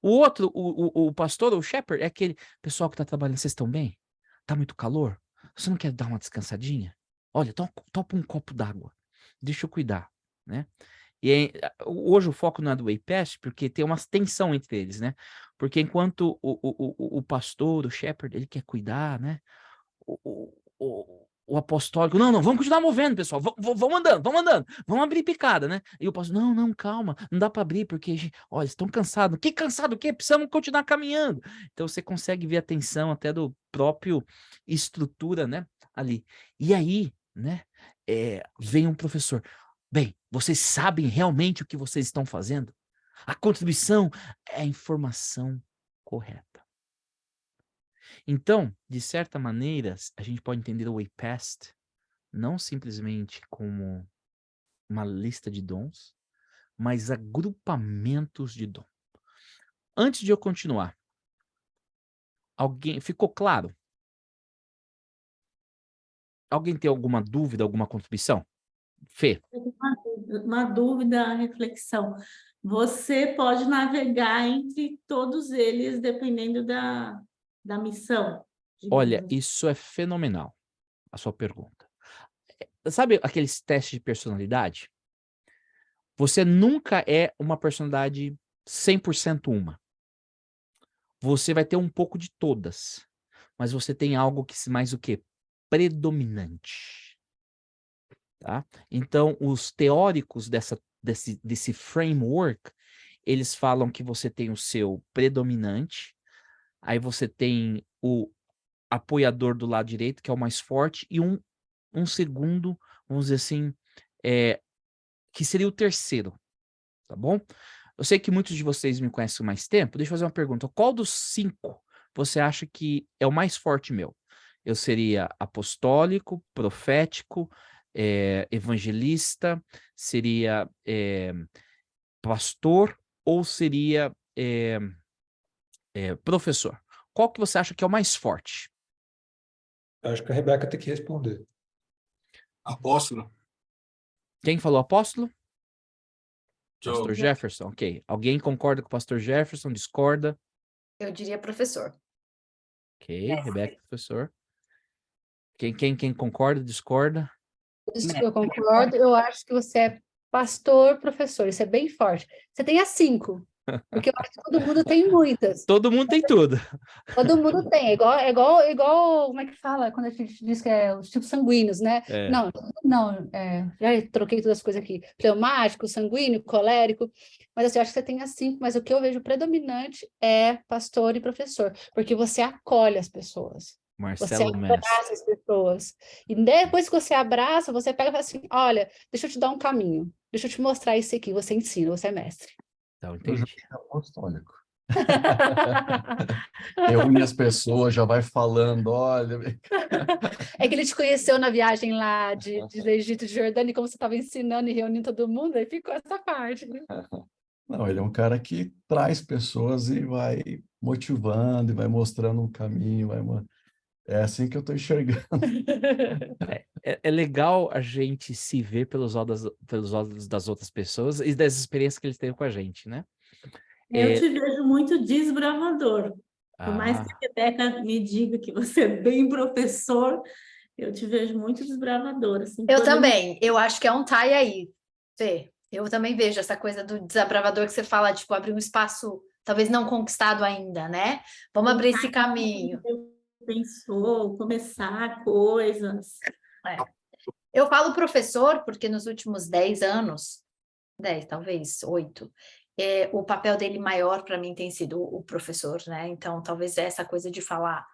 O outro, o pastor, o shepherd, é aquele pessoal que está trabalhando. Vocês estão bem? Tá muito calor? Você não quer dar uma descansadinha? Olha, topa um copo d'água. Deixa eu cuidar, né? E aí, hoje o foco não é do APAS, porque tem uma tensão entre eles, né? Porque enquanto o pastor, o shepherd, ele quer cuidar, né? O apostólico, não, vamos continuar movendo, pessoal, vamos andando, vamos abrir picada, né? E o pastor, não, calma, não dá para abrir, porque, olha, estão cansados. Que cansado o quê? Precisamos continuar caminhando. Então você consegue ver a tensão até do próprio estrutura, né? Ali. E aí, né? Vem um professor. Bem, vocês sabem realmente o que vocês estão fazendo? A contribuição é a informação correta. Então, de certa maneira, a gente pode entender o APAST não simplesmente como uma lista de dons, mas agrupamentos de dom. Antes de eu continuar, ficou claro? Alguém tem alguma dúvida, alguma contribuição? Fê? Uma dúvida, reflexão. Você pode navegar entre todos eles dependendo da missão? Olha, isso é fenomenal, a sua pergunta. Sabe aqueles testes de personalidade? Você nunca é uma personalidade 100% uma. Você vai ter um pouco de todas. mas você tem algo que se mais o quê? Predominante. Tá? Então, os teóricos desse framework, eles falam que você tem o seu predominante, aí você tem o apoiador do lado direito, que é o mais forte, e um segundo, vamos dizer assim, que seria o terceiro, tá bom? Eu sei que muitos de vocês me conhecem há mais tempo, deixa eu fazer uma pergunta. Qual dos 5 você acha que é o mais forte meu? Eu seria apostólico, profético, evangelista, seria pastor ou seria professor? Qual que você acha que é o mais forte? Acho que a Rebeca tem que responder. Apóstolo. Quem falou apóstolo? Joe. Pastor Jefferson, ok. Alguém concorda com o pastor Jefferson? Discorda? Eu diria professor. Ok, Rebeca, professor. Quem concorda, discorda? Isso eu concordo. Eu acho que você é pastor, professor. Isso é bem forte. Você tem as 5, porque eu acho que todo mundo tem muitas. Todo mundo tem tudo. Todo mundo tem. É igual, como é que fala? Quando a gente diz que é os tipos sanguíneos, né? É. Não, já troquei todas as coisas aqui. Fleumático, sanguíneo, colérico. Mas assim, eu acho que você tem as 5, mas o que eu vejo predominante é pastor e professor, porque você acolhe as pessoas. Você Marcelo Mestre. abraça as pessoas. E depois que você abraça, você pega e fala assim, olha, deixa eu te dar um caminho. Deixa eu te mostrar isso aqui. Você ensina, você é mestre. Então, Eu já entendi. sou apostólico. Reúne as pessoas, já vai falando, olha. É que ele te conheceu na viagem lá do Egito de Jordânia, e como você estava ensinando e reunindo todo mundo, aí ficou essa parte. Não, ele é um cara que traz pessoas e vai motivando, e vai mostrando um caminho. É assim que eu estou enxergando. É legal a gente se ver pelos olhos das outras pessoas e das experiências que eles têm com a gente, né? Eu te vejo muito desbravador. Por mais que a Rebeca me diga que você é bem professor, eu te vejo muito desbravador. Assim, Eu também. Eu acho que é um tie aí, Fê. Eu também vejo essa coisa do desabravador que você fala, tipo, abrir um espaço talvez não conquistado ainda, né? Vamos abrir esse caminho. Pensou, começar coisas. Eu falo professor porque nos últimos 10 anos, 10, talvez 8, o papel dele maior para mim tem sido o professor, né? Então, talvez essa coisa de falar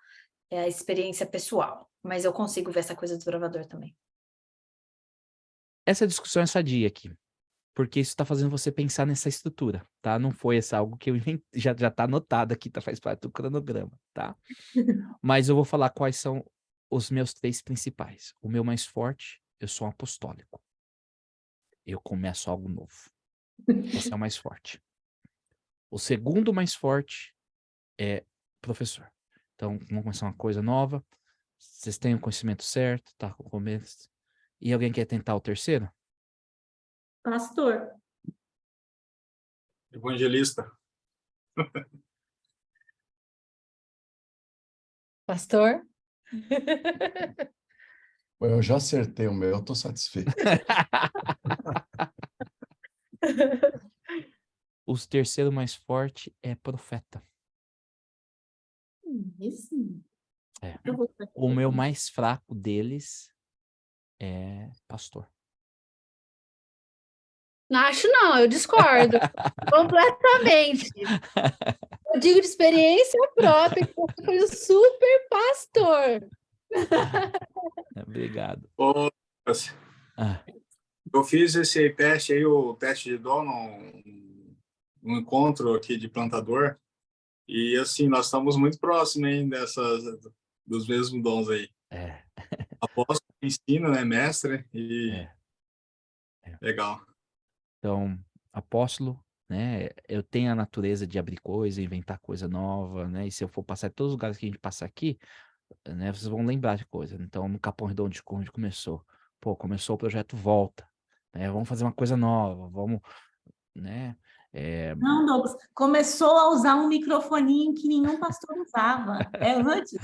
é a experiência pessoal, mas eu consigo ver essa coisa do desbravador também. Essa discussão é sadia aqui, porque isso está fazendo você pensar nessa estrutura, tá? Não foi algo que eu inventei, já está anotado aqui, faz parte do cronograma, tá? Mas eu vou falar quais são os meus 3 principais. O meu mais forte, eu sou um apostólico. Eu começo algo novo. Esse é o mais forte. O segundo mais forte é professor. Então, vamos começar uma coisa nova. Vocês têm o conhecimento certo, tá com o começo. E alguém quer tentar o terceiro? Pastor. Evangelista. Pastor? Eu já acertei o meu, eu estou satisfeito. O terceiro mais forte é profeta. Isso. É. O meu mais fraco deles é pastor. Não acho não, eu discordo completamente. Eu digo de experiência própria, que você foi um super pastor. Obrigado. Ô, Ah, eu fiz esse teste aí, o teste de dom, num encontro aqui de plantador. E assim, nós estamos muito próximos, hein, dos mesmos dons aí. é. Apóstolo, ensino, né, mestre, e legal. Então, apóstolo, né? Eu tenho a natureza de abrir coisa, inventar coisa nova, né? E se eu for passar em todos os lugares que a gente passa aqui, né? Vocês vão lembrar de coisa. Então, no Capão Redondo de onde começou. Pô, começou o projeto Volta, né? Vamos fazer uma coisa nova, vamos, né? Não, Douglas, começou a usar um microfoninho que nenhum pastor usava. É antes.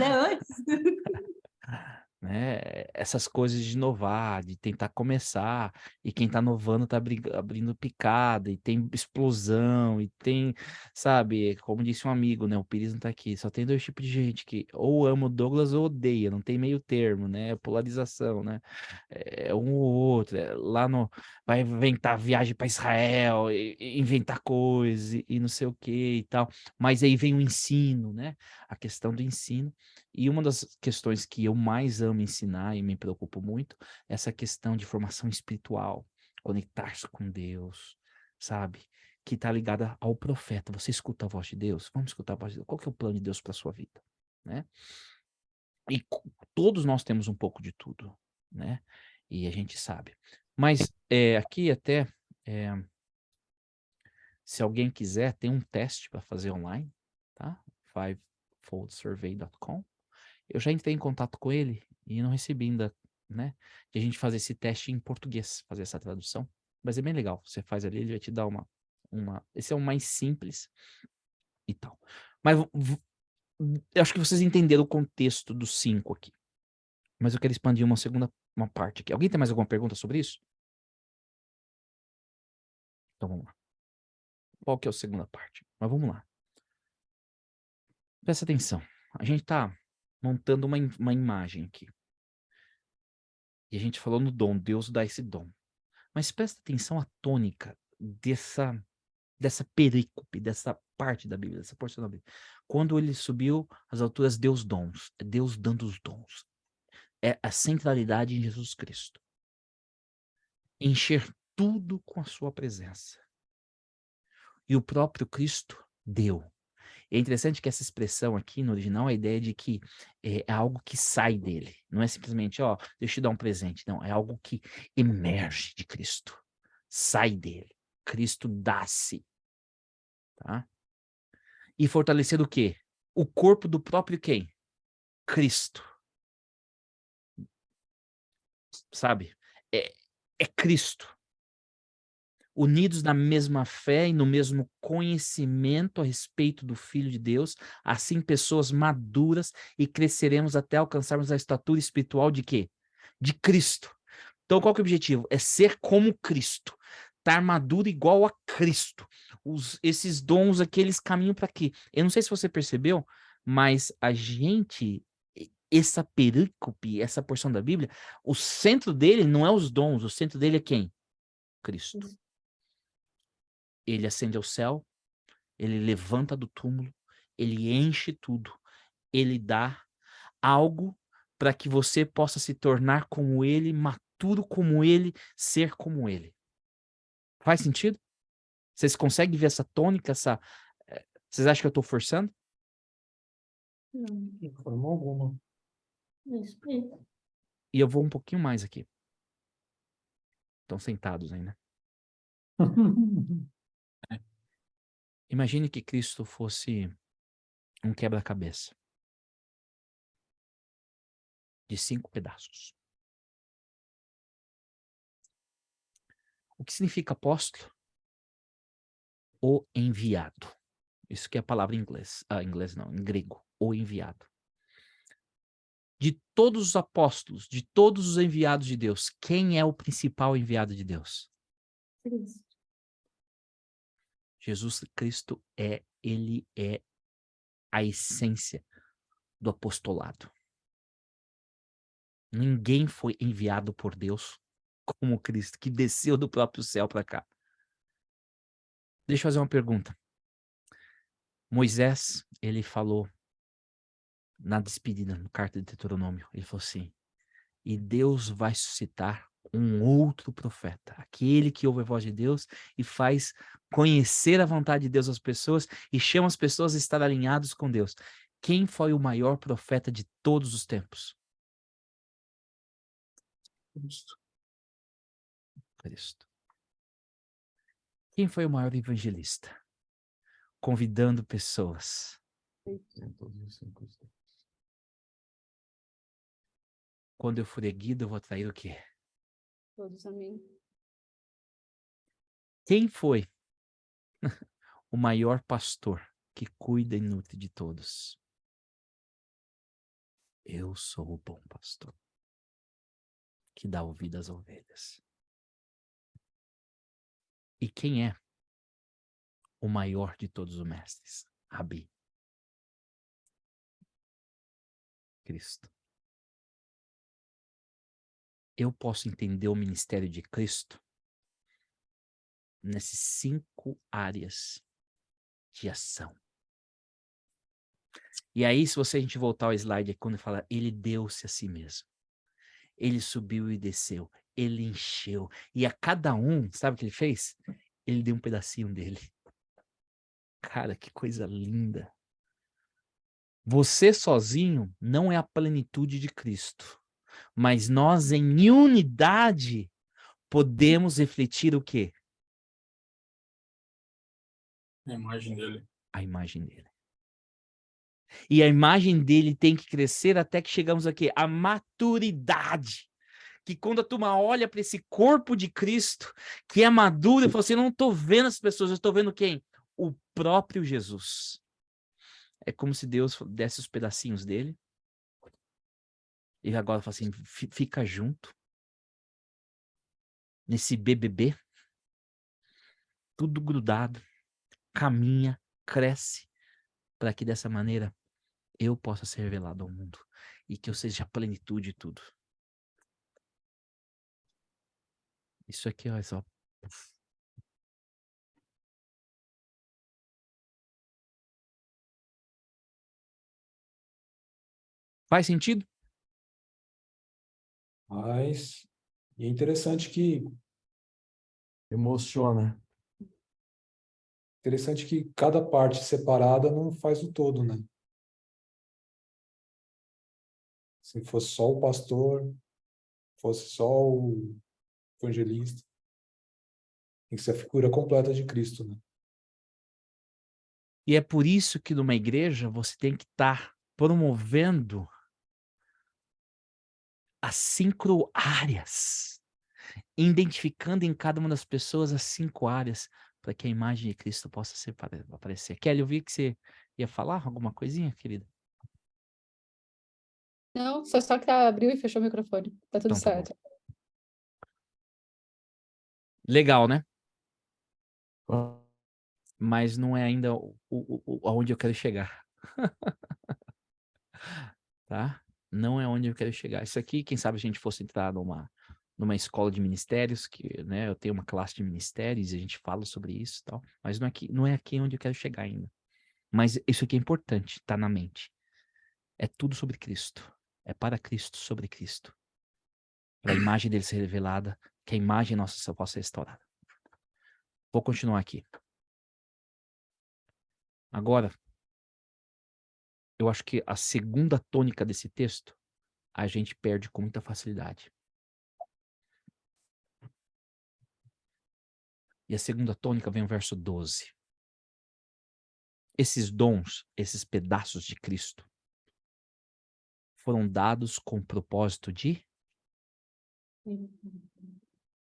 né? Essas coisas de inovar, de tentar começar, e quem tá inovando tá abrindo picada, e tem explosão, e tem, sabe, como disse um amigo, né? O Pires não tá aqui, só tem 2 tipos de gente que ou ama o Douglas ou odeia, não tem meio termo, né? É polarização, né? É um ou outro, lá no vai inventar viagem para Israel, e inventar coisas e não sei o que e tal, mas aí vem o ensino, né? A questão do ensino. E uma das questões que eu mais amo ensinar e me preocupo muito é essa questão de formação espiritual, conectar-se com Deus, sabe? Que está ligada ao profeta. Você escuta a voz de Deus? Vamos escutar a voz de Deus. Qual que é o plano de Deus para sua vida, né? E todos nós temos um pouco de tudo, né? E a gente sabe. Mas aqui até, se alguém quiser, tem um teste para fazer online, tá? fivefoldsurvey.com. Eu já entrei em contato com ele e não recebi ainda, né? De a gente fazer esse teste em português, fazer essa tradução. Mas é bem legal. Você faz ali, ele vai te dar uma... Esse é o mais simples e tal. Mas eu acho que vocês entenderam o contexto dos 5 aqui. Mas eu quero expandir uma parte aqui. Alguém tem mais alguma pergunta sobre isso? Então vamos lá. Qual que é a segunda parte? Mas vamos lá. Presta atenção. A gente está montando uma imagem aqui. E a gente falou no dom. Deus dá esse dom. Mas presta atenção à tônica dessa perícope, dessa parte da Bíblia, dessa porção da Bíblia. Quando ele subiu às alturas, deu os dons. É Deus dando os dons. É a centralidade em Jesus Cristo. Encher tudo com a sua presença. E o próprio Cristo deu. É interessante que essa expressão aqui no original, a ideia de que é algo que sai dele. Não é simplesmente, ó, deixa eu te dar um presente. Não, é algo que emerge de Cristo. Sai dele. Cristo dá-se. Tá? E fortalecer o quê? O corpo do próprio quem? Cristo. Sabe? É Cristo. Unidos na mesma fé e no mesmo conhecimento a respeito do Filho de Deus, assim pessoas maduras e cresceremos até alcançarmos a estatura espiritual de quê? De Cristo. Então, qual que é o objetivo? É ser como Cristo. Estar maduro igual a Cristo. Esses dons aqui, eles caminham para quê? Eu não sei se você percebeu, mas a gente, essa perícope, essa porção da Bíblia, o centro dele não é os dons, o centro dele é quem? Cristo. Ele ascende ao céu, ele levanta do túmulo, ele enche tudo, ele dá algo para que você possa se tornar como ele, maturo como ele, ser como ele. Faz sentido? Vocês conseguem ver essa tônica, vocês acham que eu estou forçando? Não, De forma alguma. isso aí. E eu vou um pouquinho mais aqui. Estão sentados aí, né? Imagine que Cristo fosse um quebra-cabeça de 5 pedaços. O que significa apóstolo? O enviado. Isso que é a palavra em inglês. Ah, em inglês não, em grego. O enviado. De todos os apóstolos, de todos os enviados de Deus, quem é o principal enviado de Deus? Cristo. Jesus Cristo ele é a essência do apostolado. Ninguém foi enviado por Deus como Cristo, que desceu do próprio céu para cá. Deixa eu fazer uma pergunta. Moisés, ele falou na despedida, no carta de Deuteronômio, ele falou assim, e Deus vai suscitar um outro profeta, aquele que ouve a voz de Deus e faz conhecer a vontade de Deus às pessoas e chama as pessoas a estar alinhados com Deus. Quem foi o maior profeta de todos os tempos? Cristo. Quem foi o maior evangelista? Convidando pessoas. Quando eu for erguido, eu vou atrair o quê? Todos, amém. Quem foi o maior pastor que cuida e nutre de todos? Eu sou o bom pastor. que dá ouvido às ovelhas. E quem é o maior de todos os mestres? Rabi. Cristo. Eu posso entender o ministério de Cristo nessas 5 áreas de ação. E aí, se a gente voltar ao slide, é quando fala, ele deu-se a si mesmo. Ele subiu e desceu. Ele encheu. E a cada um, sabe o que ele fez? Ele deu um pedacinho dele. Cara, que coisa linda. Você sozinho não é a plenitude de Cristo. Mas nós, em unidade, podemos refletir o quê? A imagem dele. A imagem dele. E a imagem dele tem que crescer até que chegamos aqui, a maturidade. Que quando a turma olha para esse corpo de Cristo, que é maduro, eu falo assim, eu não estou vendo as pessoas, eu estou vendo quem? O próprio Jesus. É como se Deus desse os pedacinhos dele. E agora fala assim, fica junto. Nesse BBB. Tudo grudado. Caminha, cresce. Para que dessa maneira eu possa ser revelado ao mundo. E que eu seja a plenitude de tudo. Isso aqui, olha só. Faz sentido? Mas e é interessante que Emociona. cada parte separada não faz o todo, né? Se fosse só o pastor, fosse só o evangelista, tem que ser a figura completa de Cristo, né? E é por isso que numa igreja você tem que estar promovendo as 5 áreas, identificando em cada uma das pessoas as 5 áreas, para que a imagem de Cristo possa aparecer. Kelly, eu vi que você ia falar alguma coisinha, querida? Não, foi só que abriu e fechou o microfone. Tá tudo Então tá bom. certo. Legal, né? Mas não é ainda aonde eu quero chegar. Tá? Não é onde eu quero chegar. Isso aqui, quem sabe a gente fosse entrar numa escola de ministérios, que, né, eu tenho uma classe de ministérios e a gente fala sobre isso e tal, mas não é aqui onde eu quero chegar ainda. Mas isso aqui é importante, tá na mente. É tudo sobre Cristo. É para Cristo, sobre Cristo. Para a imagem dele ser revelada, que a imagem nossa possa ser restaurada. Vou continuar aqui. Agora, eu acho que a segunda tônica desse texto, a gente perde com muita facilidade. E a segunda tônica vem no verso 12. Esses dons, esses pedaços de Cristo, foram dados com o propósito de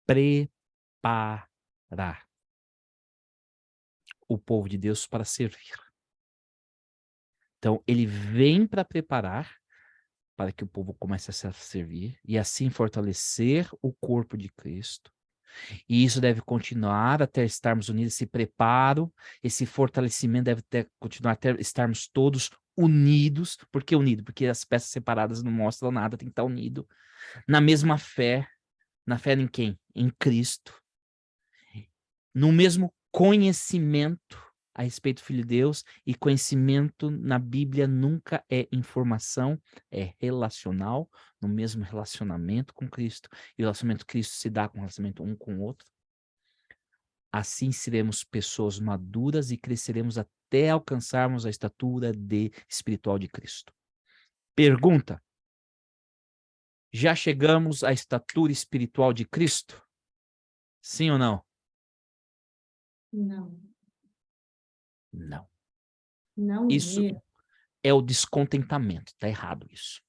preparar o povo de Deus para servir. Então, ele vem para preparar, para que o povo comece a servir, e assim fortalecer o corpo de Cristo. E isso deve continuar até estarmos unidos, esse preparo, esse fortalecimento deve continuar até estarmos todos unidos. Por que unido? Porque as peças separadas não mostram nada, tem que estar unido. Na mesma fé. Na fé em quem? Em Cristo. No mesmo conhecimento a respeito do Filho de Deus, e conhecimento na Bíblia nunca é informação, é relacional, no mesmo relacionamento com Cristo, e o relacionamento com Cristo se dá com o relacionamento um com o outro. Assim seremos pessoas maduras e cresceremos até alcançarmos a estatura espiritual de Cristo. Pergunta: já chegamos à estatura espiritual de Cristo? Sim ou não? Não. Não. Não Isso mesmo. é o descontentamento. Está errado isso.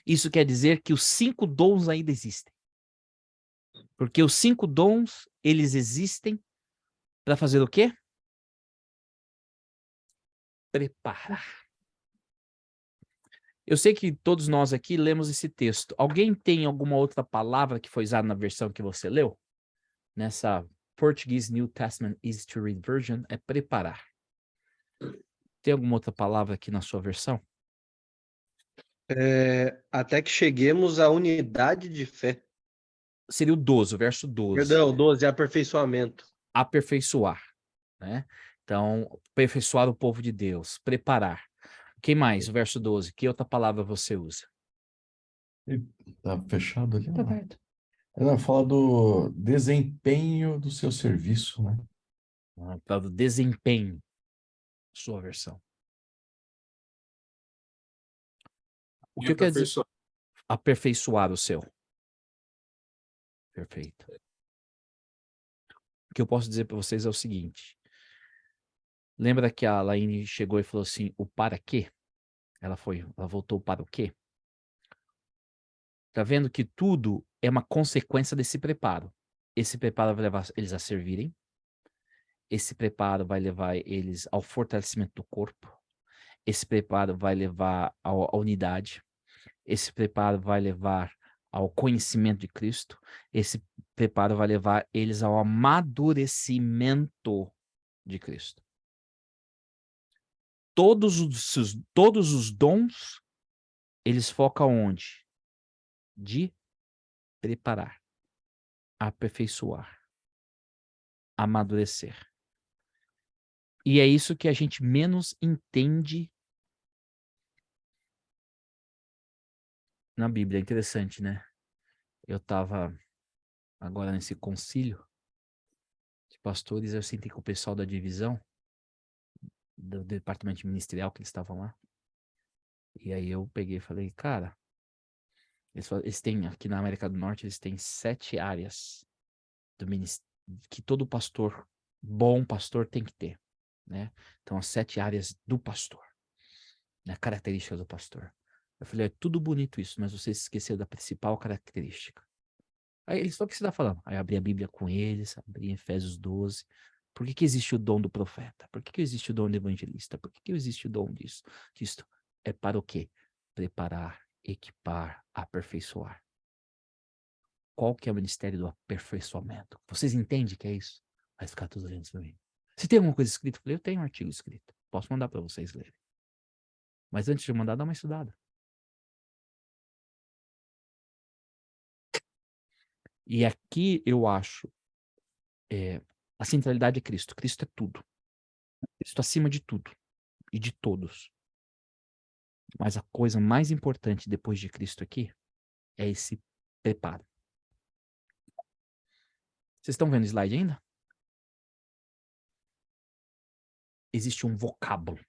Isso quer dizer que os 5 dons ainda existem. Porque os 5 dons, eles existem para fazer o quê? Preparar. Eu sei que todos nós aqui lemos esse texto. Alguém tem alguma outra palavra que foi usada na versão que você leu? Nessa Portuguese New Testament Easy to Read Version, é preparar. Tem alguma outra palavra aqui na sua versão? Até que cheguemos à unidade de fé. Seria o 12, o verso 12. Perdão, 12, aperfeiçoamento. Aperfeiçoar, né? Então, aperfeiçoar o povo de Deus, preparar. Quem mais? O verso 12. Que outra palavra você usa? Tá fechado ali? Tá Não. perto. Ela fala do desempenho do seu serviço, né? Para o desempenho, sua versão. O que eu quero dizer? Aperfeiçoar. Aperfeiçoar o seu. Perfeito. O que eu posso dizer para vocês é o seguinte. Lembra que a Laine chegou e falou assim, o para quê? Ela voltou para o quê? Tá vendo que tudo é uma consequência desse preparo. Esse preparo vai levar eles a servirem. Esse preparo vai levar eles ao fortalecimento do corpo. Esse preparo vai levar à unidade. Esse preparo vai levar ao conhecimento de Cristo. Esse preparo vai levar eles ao amadurecimento de Cristo. Todos os dons, eles focam onde? De preparar, aperfeiçoar, amadurecer. E é isso que a gente menos entende na Bíblia. É interessante, né? Eu estava agora nesse concílio de pastores, eu sentei com o pessoal da divisão, do departamento ministerial que eles estavam lá. E aí eu peguei e falei, cara, eles têm, aqui na América do Norte, eles têm 7 áreas do que todo pastor, bom pastor, tem que ter, né? Então, as 7 áreas do pastor, né? Características do pastor. Eu falei, é tudo bonito isso, mas vocês esqueceram da principal característica. Aí eles, o que você está falando? Aí eu abri a Bíblia com eles, abri Efésios 12. Por que existe o dom do profeta? Por que existe o dom do evangelista? Por que existe o dom disso? Disso é para o quê? Preparar, equipar, aperfeiçoar. Qual que é o ministério do aperfeiçoamento? Vocês entendem que é isso? Vai ficar tudo olhando para mim. Se tem alguma coisa escrita, eu falei, eu tenho um artigo escrito. Posso mandar para vocês lerem. Mas antes de mandar, dá uma estudada. E aqui eu acho a centralidade é Cristo. Cristo é tudo. Cristo acima de tudo e de todos. Mas a coisa mais importante depois de Cristo aqui é esse preparo. Vocês estão vendo o slide ainda? Existe um vocábulo.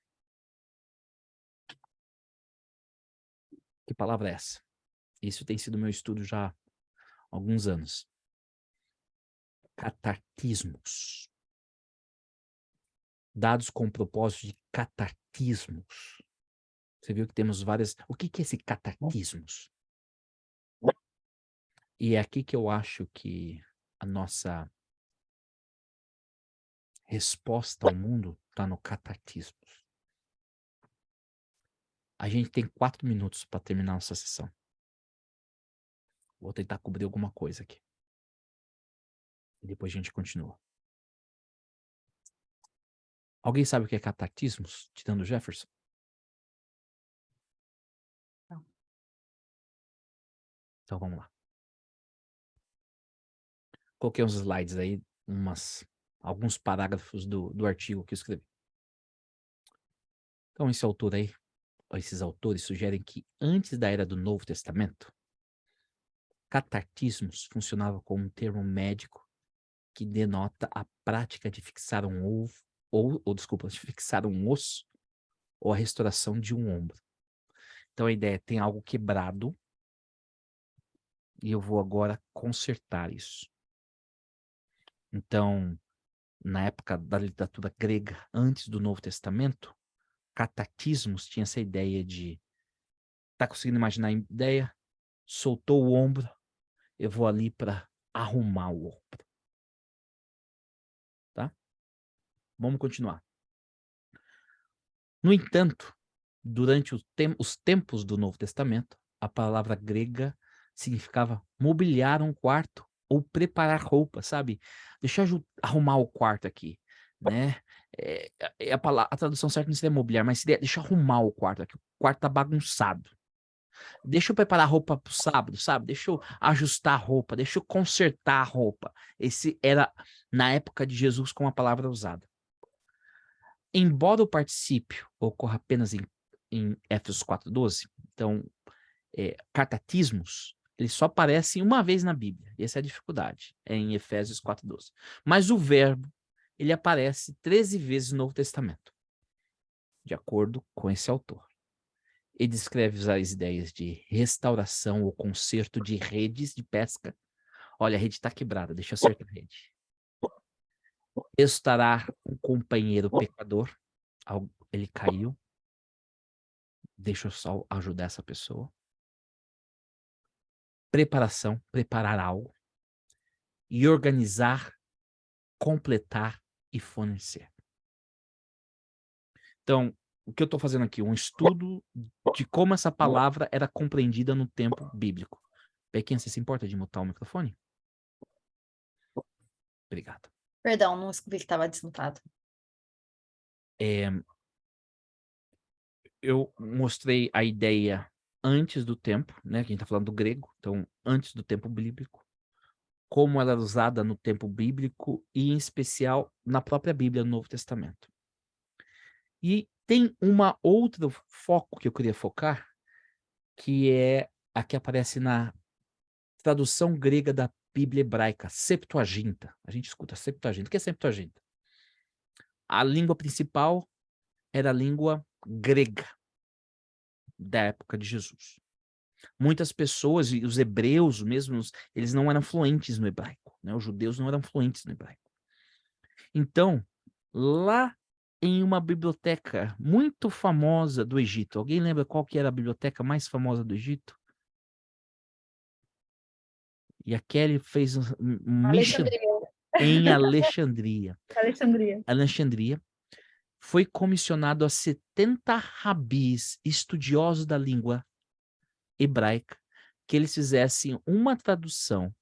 Que palavra é essa? Isso tem sido meu estudo já há alguns anos. Catartismos. Dados com o propósito de catartismos. Você viu que temos várias... O que é esse catartismos? E é aqui que eu acho que a nossa resposta ao mundo está no catartismos. A gente tem 4 minutos para terminar nossa sessão. Vou tentar cobrir alguma coisa aqui. E depois a gente continua. Alguém sabe o que é catartismos? Tirando o Jefferson? Não. Então vamos lá. Coloquei uns slides aí, alguns parágrafos do artigo que eu escrevi. Então esse autor aí, esses autores sugerem que antes da era do Novo Testamento, catartismos funcionava como um termo médico que denota a prática de fixar um de fixar um osso ou a restauração de um ombro. Então a ideia é tem algo quebrado e eu vou agora consertar isso. Então, na época da literatura grega, antes do Novo Testamento, catartismos tinha essa ideia de tá conseguindo imaginar a ideia? Soltou o ombro, eu vou ali para arrumar o ombro. Tá? Vamos continuar. No entanto, Durante os tempos do Novo Testamento, a palavra grega significava mobiliar um quarto ou preparar roupa, sabe? Deixa eu arrumar o quarto aqui, né? A tradução certa não seria mobiliar, mas seria deixa eu arrumar o quarto aqui. O quarto tá bagunçado. Deixa eu preparar a roupa pro sábado, sabe? Deixa eu ajustar a roupa, deixa eu consertar a roupa. Esse era, na época de Jesus, como a palavra usada. Embora o particípio ocorra apenas em Éfesos 4:12, então, cartatismos, eles só aparecem uma vez na Bíblia. Essa é a dificuldade, é em Efésios 4:12. Mas o verbo, ele aparece 13 vezes no Novo Testamento, de acordo com esse autor. Ele descreve as ideias de restauração ou conserto de redes de pesca. Olha, a rede está quebrada, deixa eu acertar a rede. Restaurar um companheiro pecador. Ele caiu. Deixa eu só ajudar essa pessoa. Preparação, preparar algo. E organizar, completar e fornecer. Então, o que eu estou fazendo aqui? Um estudo de como essa palavra era compreendida no tempo bíblico. Pequeno, você se importa de mutar o microfone? Obrigado. Perdão, não vi que estava desmutado. Eu mostrei a ideia antes do tempo, né? Que a gente está falando do grego, então antes do tempo bíblico, como ela era usada no tempo bíblico e em especial na própria Bíblia, no Novo Testamento. E tem uma outro foco que eu queria focar, que é a que aparece na tradução grega da Bíblia hebraica, Septuaginta. A gente escuta Septuaginta. O que é Septuaginta? A língua principal era a língua grega da época de Jesus. Muitas pessoas, e os hebreus mesmos, eles não eram fluentes no hebraico, né? Os judeus não eram fluentes no hebraico. Então, lá em uma biblioteca muito famosa do Egito, alguém lembra qual que era a biblioteca mais famosa do Egito? E a Kelly fez um mission em Alexandria. Alexandria foi comissionado a 70 rabis estudiosos da língua hebraica que eles fizessem uma tradução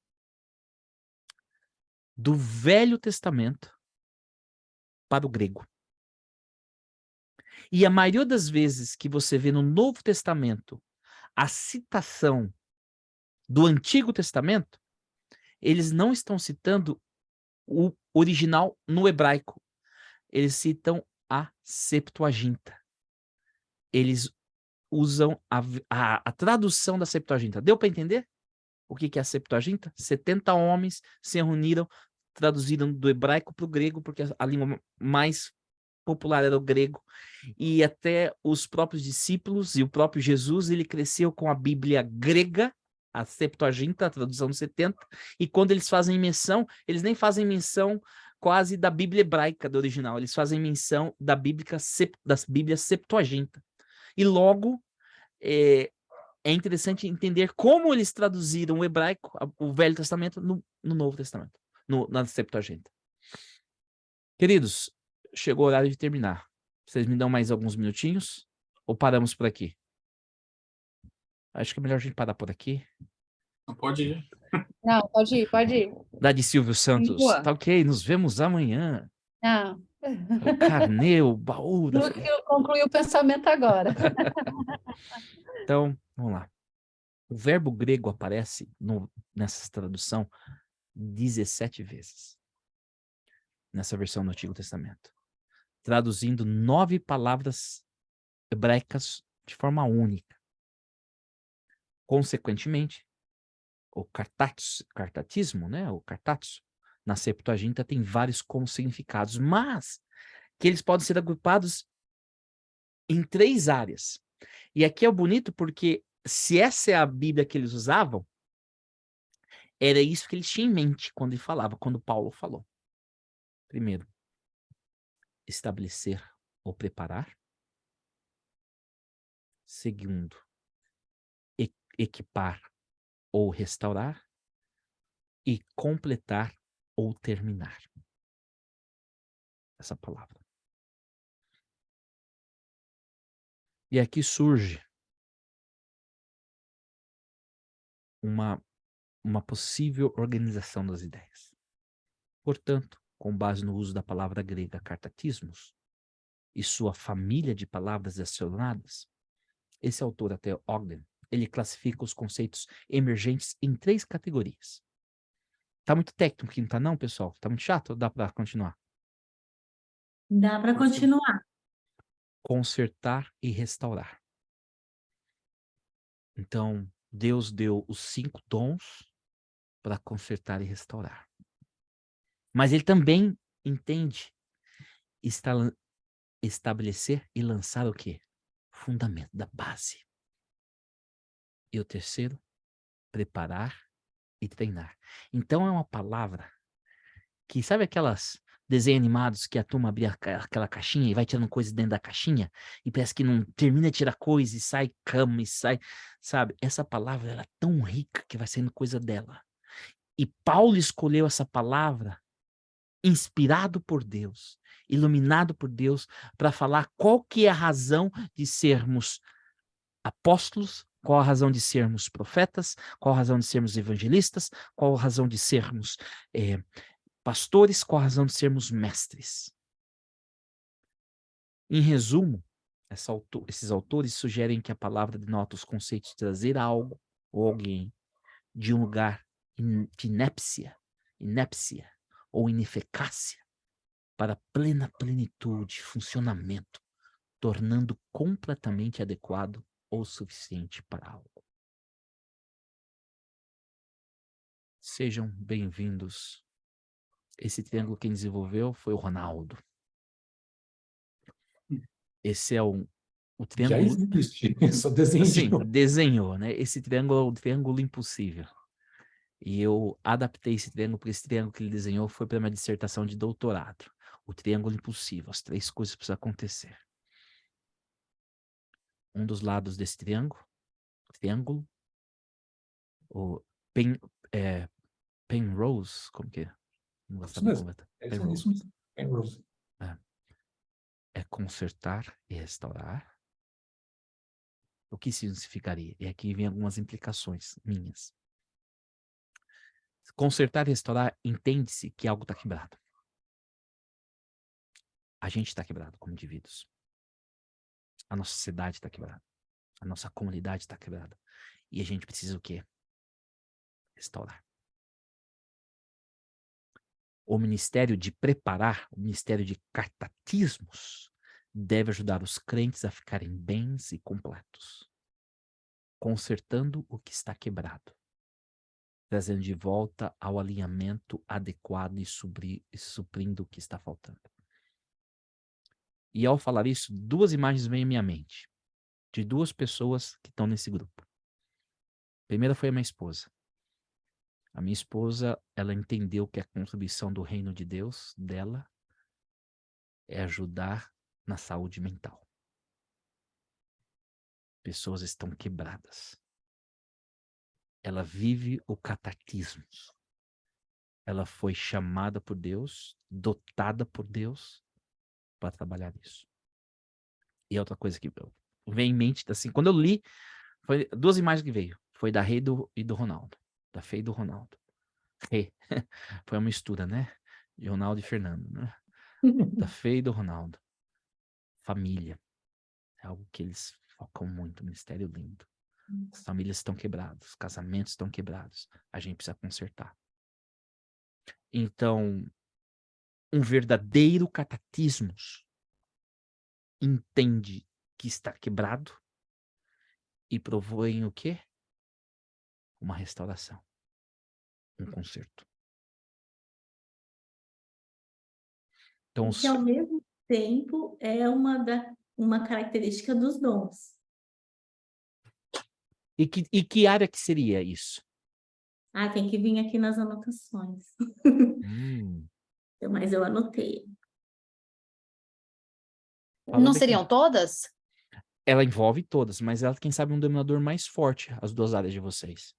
do Velho Testamento para o grego. E a maioria das vezes que você vê no Novo Testamento a citação do Antigo Testamento, eles não estão citando o original no hebraico. Eles citam a Septuaginta. Eles usam a tradução da Septuaginta. Deu para entender o que é a Septuaginta? 70 homens se reuniram, traduziram do hebraico para o grego, porque a língua mais popular era o grego, e até os próprios discípulos e o próprio Jesus, ele cresceu com a Bíblia grega, a Septuaginta, a tradução dos 70, e quando eles fazem menção, eles nem fazem menção quase da Bíblia hebraica do original, eles fazem menção da Bíblia Septuaginta. E logo, é interessante entender como eles traduziram o hebraico, o Velho Testamento, no Novo Testamento, na Septuaginta. Queridos, chegou o horário de terminar. Vocês me dão mais alguns minutinhos? Ou paramos por aqui? Acho que é melhor a gente parar por aqui. Não pode ir. Não, pode ir, pode ir. Da de Silvio Santos. Continua. Tá ok, nos vemos amanhã. Não. O Carnê, o baú. Conclui o pensamento agora. Então, vamos lá. O verbo grego aparece nessa tradução 17 vezes. Nessa versão do Antigo Testamento. Traduzindo 9 palavras hebraicas de forma única. Consequentemente, o cartatismo, né? O cartatos, na Septuaginta tem vários significados, mas que eles podem ser agrupados em 3 áreas. E aqui é bonito porque se essa é a Bíblia que eles usavam, era isso que eles tinham em mente quando ele falava, quando Paulo falou. Primeiro, estabelecer ou preparar. Segundo, equipar ou restaurar. E completar ou terminar. Essa palavra. E aqui surge uma possível organização das ideias. Portanto, com base no uso da palavra grega cartatismos e sua família de palavras acionadas, esse autor, até Ogden, ele classifica os conceitos emergentes em 3 categorias. Tá muito técnico aqui, não tá não, pessoal? Tá muito chato ou dá para continuar? Dá para continuar. Consertar e restaurar. Então, Deus deu os 5 dons para consertar e restaurar. Mas ele também entende estabelecer e lançar o quê? Fundamento da base. E o terceiro, preparar e treinar. Então é uma palavra que, sabe aquelas desenhos animados que a turma abria aquela caixinha e vai tirando coisas dentro da caixinha e parece que não termina de tirar coisa e sai cama e sai, sabe? Essa palavra ela é tão rica que vai saindo coisa dela. E Paulo escolheu essa palavra inspirado por Deus, iluminado por Deus, para falar qual que é a razão de sermos apóstolos, qual a razão de sermos profetas, qual a razão de sermos evangelistas, qual a razão de sermos pastores, qual a razão de sermos mestres. Em resumo, esses autores sugerem que a palavra denota os conceitos de trazer algo ou alguém de um lugar de inépcia ou ineficácia para plena plenitude, funcionamento, tornando completamente adequado ou suficiente para algo. Sejam bem-vindos. Esse triângulo quem desenvolveu foi o Ronaldo. Esse é o Já triângulo... existe, só desenho de Sim, novo. desenhou, né? Esse triângulo é o triângulo impossível. E eu adaptei esse triângulo, porque esse triângulo que ele desenhou foi para minha dissertação de doutorado. O triângulo impossível, as 3 coisas precisam acontecer. Um dos lados desse triângulo, o Penrose, como que é? Não vou Isso saber mesmo. como é. É isso Penrose. mesmo. Penrose. É consertar e restaurar. O que significaria? E aqui vem algumas implicações minhas. Consertar e restaurar, entende-se que algo está quebrado. A gente está quebrado como indivíduos. A nossa sociedade está quebrada. A nossa comunidade está quebrada. E a gente precisa o quê? Restaurar. O ministério de preparar, o ministério de cartatismos, deve ajudar os crentes a ficarem bens e completos, consertando o que está quebrado, trazendo de volta ao alinhamento adequado e suprindo o que está faltando. E ao falar isso, 2 imagens vêm à minha mente, de 2 pessoas que estão nesse grupo. A primeira foi a minha esposa. A minha esposa, ela entendeu que a contribuição do reino de Deus dela é ajudar na saúde mental. Pessoas estão quebradas. Ela vive o catequismo. Ela foi chamada por Deus, dotada por Deus para trabalhar nisso. E outra coisa que vem em mente, assim, quando eu li, foi 2 imagens que veio. Foi da Rê e do Ronaldo. Da Fê e do Ronaldo. Rê. Foi uma mistura, né? De Ronaldo e Fernando, né? Da Fê e do Ronaldo. Família. É algo que eles focam muito, ministério lindo. As famílias estão quebradas, os casamentos estão quebrados. A gente precisa consertar. Então, um verdadeiro catequismo entende que está quebrado e propõe o quê? Uma restauração. Um conserto. Então, Que ao mesmo tempo é uma característica dos dons. E que área que seria isso? Ah, tem que vir aqui nas anotações. Mas eu anotei. Não seriam todas? Ela envolve todas, mas ela, quem sabe, um denominador mais forte, as 2 áreas de vocês.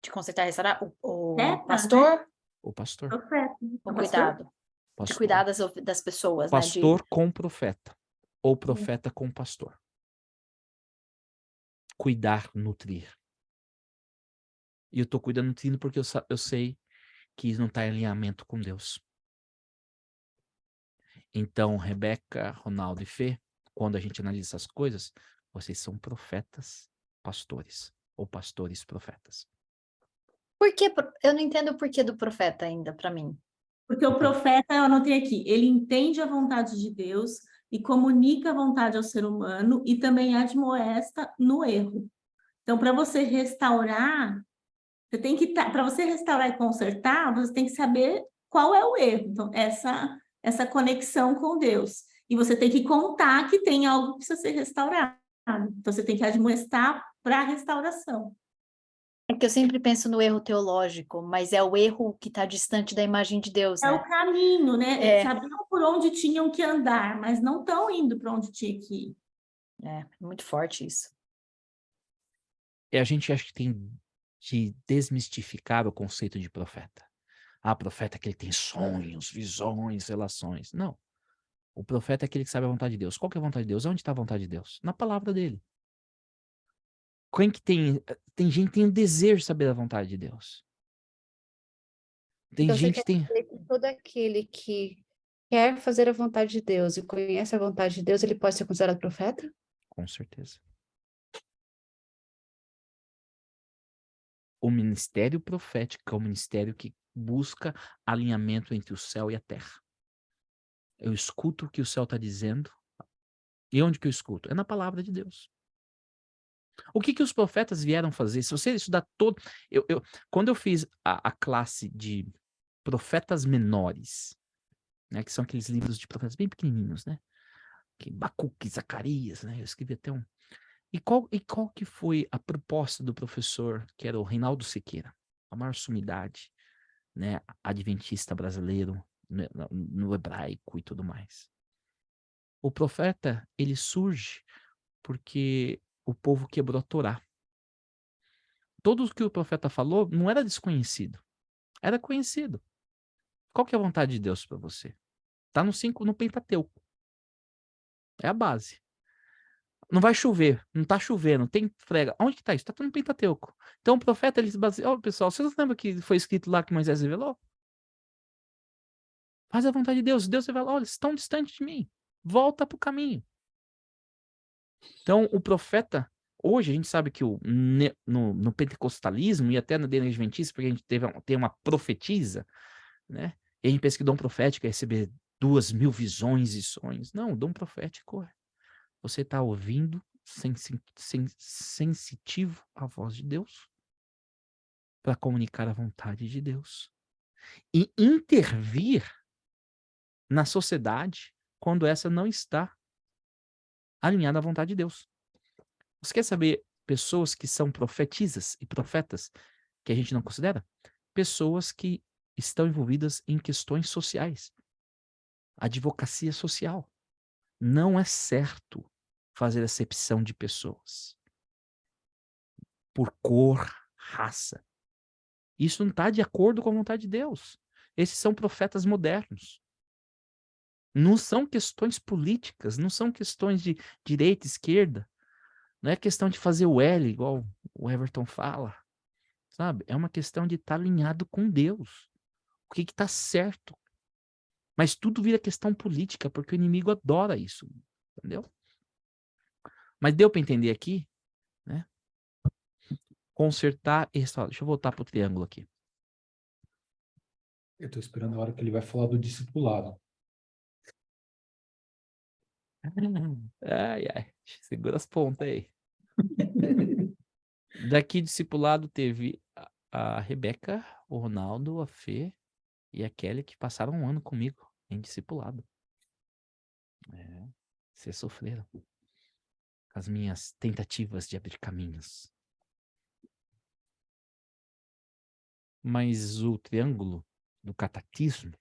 De consertar e restaurar? O Profeta, pastor? né? O pastor. Profeta. O cuidado. De Pastor. cuidar das pessoas, Pastor né? com profeta. Ou profeta com pastor. cuidar, nutrir. E eu estou cuidando, nutrindo, porque eu sei que isso não está em alinhamento com Deus. Então, Rebeca, Ronaldo e Fê, quando a gente analisa essas coisas, vocês são profetas, pastores, ou pastores profetas. Por que, eu não entendo o porquê do profeta ainda, para mim. Porque o profeta, eu anotei aqui, ele entende a vontade de Deus e comunica a vontade ao ser humano e também admoesta no erro. Então, para você restaurar, você tem que para você restaurar e consertar, você tem que saber qual é o erro. Então, essa conexão com Deus. E você tem que contar que tem algo que precisa ser restaurado. Então, você tem que admoestar para a restauração. É que eu sempre penso no erro teológico, mas é o erro que está distante da imagem de Deus, É né? o caminho, né? É. Sabiam por onde tinham que andar, mas não estão indo para onde tinha que ir. É muito forte isso. E a gente acha que tem de desmistificar o conceito de profeta. Ah, profeta é aquele que tem sonhos, visões, relações. Não. O profeta é aquele que sabe a vontade de Deus. Qual que é a vontade de Deus? Onde está a vontade de Deus? Na palavra dele. Quem que tem gente que tem o desejo de saber a vontade de Deus. Tem Então, você gente quer que tem... dizer que todo aquele que quer fazer a vontade de Deus e conhece a vontade de Deus, ele pode ser considerado profeta? Com certeza. O ministério profético é o ministério que busca alinhamento entre o céu e a terra. Eu escuto o que o céu está dizendo. E onde que eu escuto? É na palavra de Deus. O que os profetas vieram fazer? Se você estudar todo... quando eu fiz a classe de profetas menores, né, que são aqueles livros de profetas bem pequenininhos, né? Abacuque, Zacarias, né? Eu escrevi até um... E qual que foi a proposta do professor, que era o Reinaldo Sequeira, a maior sumidade, né, adventista brasileiro, no hebraico e tudo mais? O profeta, ele surge porque o povo quebrou a Torá. Tudo o que o profeta falou não era desconhecido, era conhecido. Qual que é a vontade de Deus para você? Tá no Pentateuco. É a base. Não vai chover, não tá chovendo, tem frega. Onde que tá isso? Tá tudo no Pentateuco. Então o profeta, ele se baseia... Ó, pessoal, vocês lembram que foi escrito lá que Moisés revelou? Faz a vontade de Deus. Deus revela, olha, eles estão distantes de mim. Volta pro caminho. Então o profeta, hoje a gente sabe que no pentecostalismo e até na DNA adventista, porque a gente tem uma profetisa, né? E a gente pensa que dom profético é receber 2.000 visões e sonhos. Não, o dom profético é você está ouvindo, sensitivo à voz de Deus, para comunicar a vontade de Deus. E intervir na sociedade quando essa não está alinhada à vontade de Deus. Você quer saber pessoas que são profetisas e profetas que a gente não considera? Pessoas que estão envolvidas em questões sociais. Advocacia social. Não é certo fazer acepção de pessoas por cor, raça. Isso não está de acordo com a vontade de Deus. Esses são profetas modernos. Não são questões políticas, não são questões de direita, esquerda. Não é questão de fazer o L, igual o Everton fala. Sabe? É uma questão de estar alinhado com Deus. O que está certo. Mas tudo vira questão política, porque o inimigo adora isso. Entendeu? Mas deu para entender aqui, né? Consertar e restaurar. Deixa eu voltar para o triângulo aqui. Eu estou esperando a hora que ele vai falar do discipulado. Ai, ai. Segura as pontas aí. Daqui discipulado teve a Rebeca, o Ronaldo, a Fê e a Kelly, que passaram um ano comigo em discipulado. Vocês sofreram as minhas tentativas de abrir caminhos. Mas o triângulo do catequismo,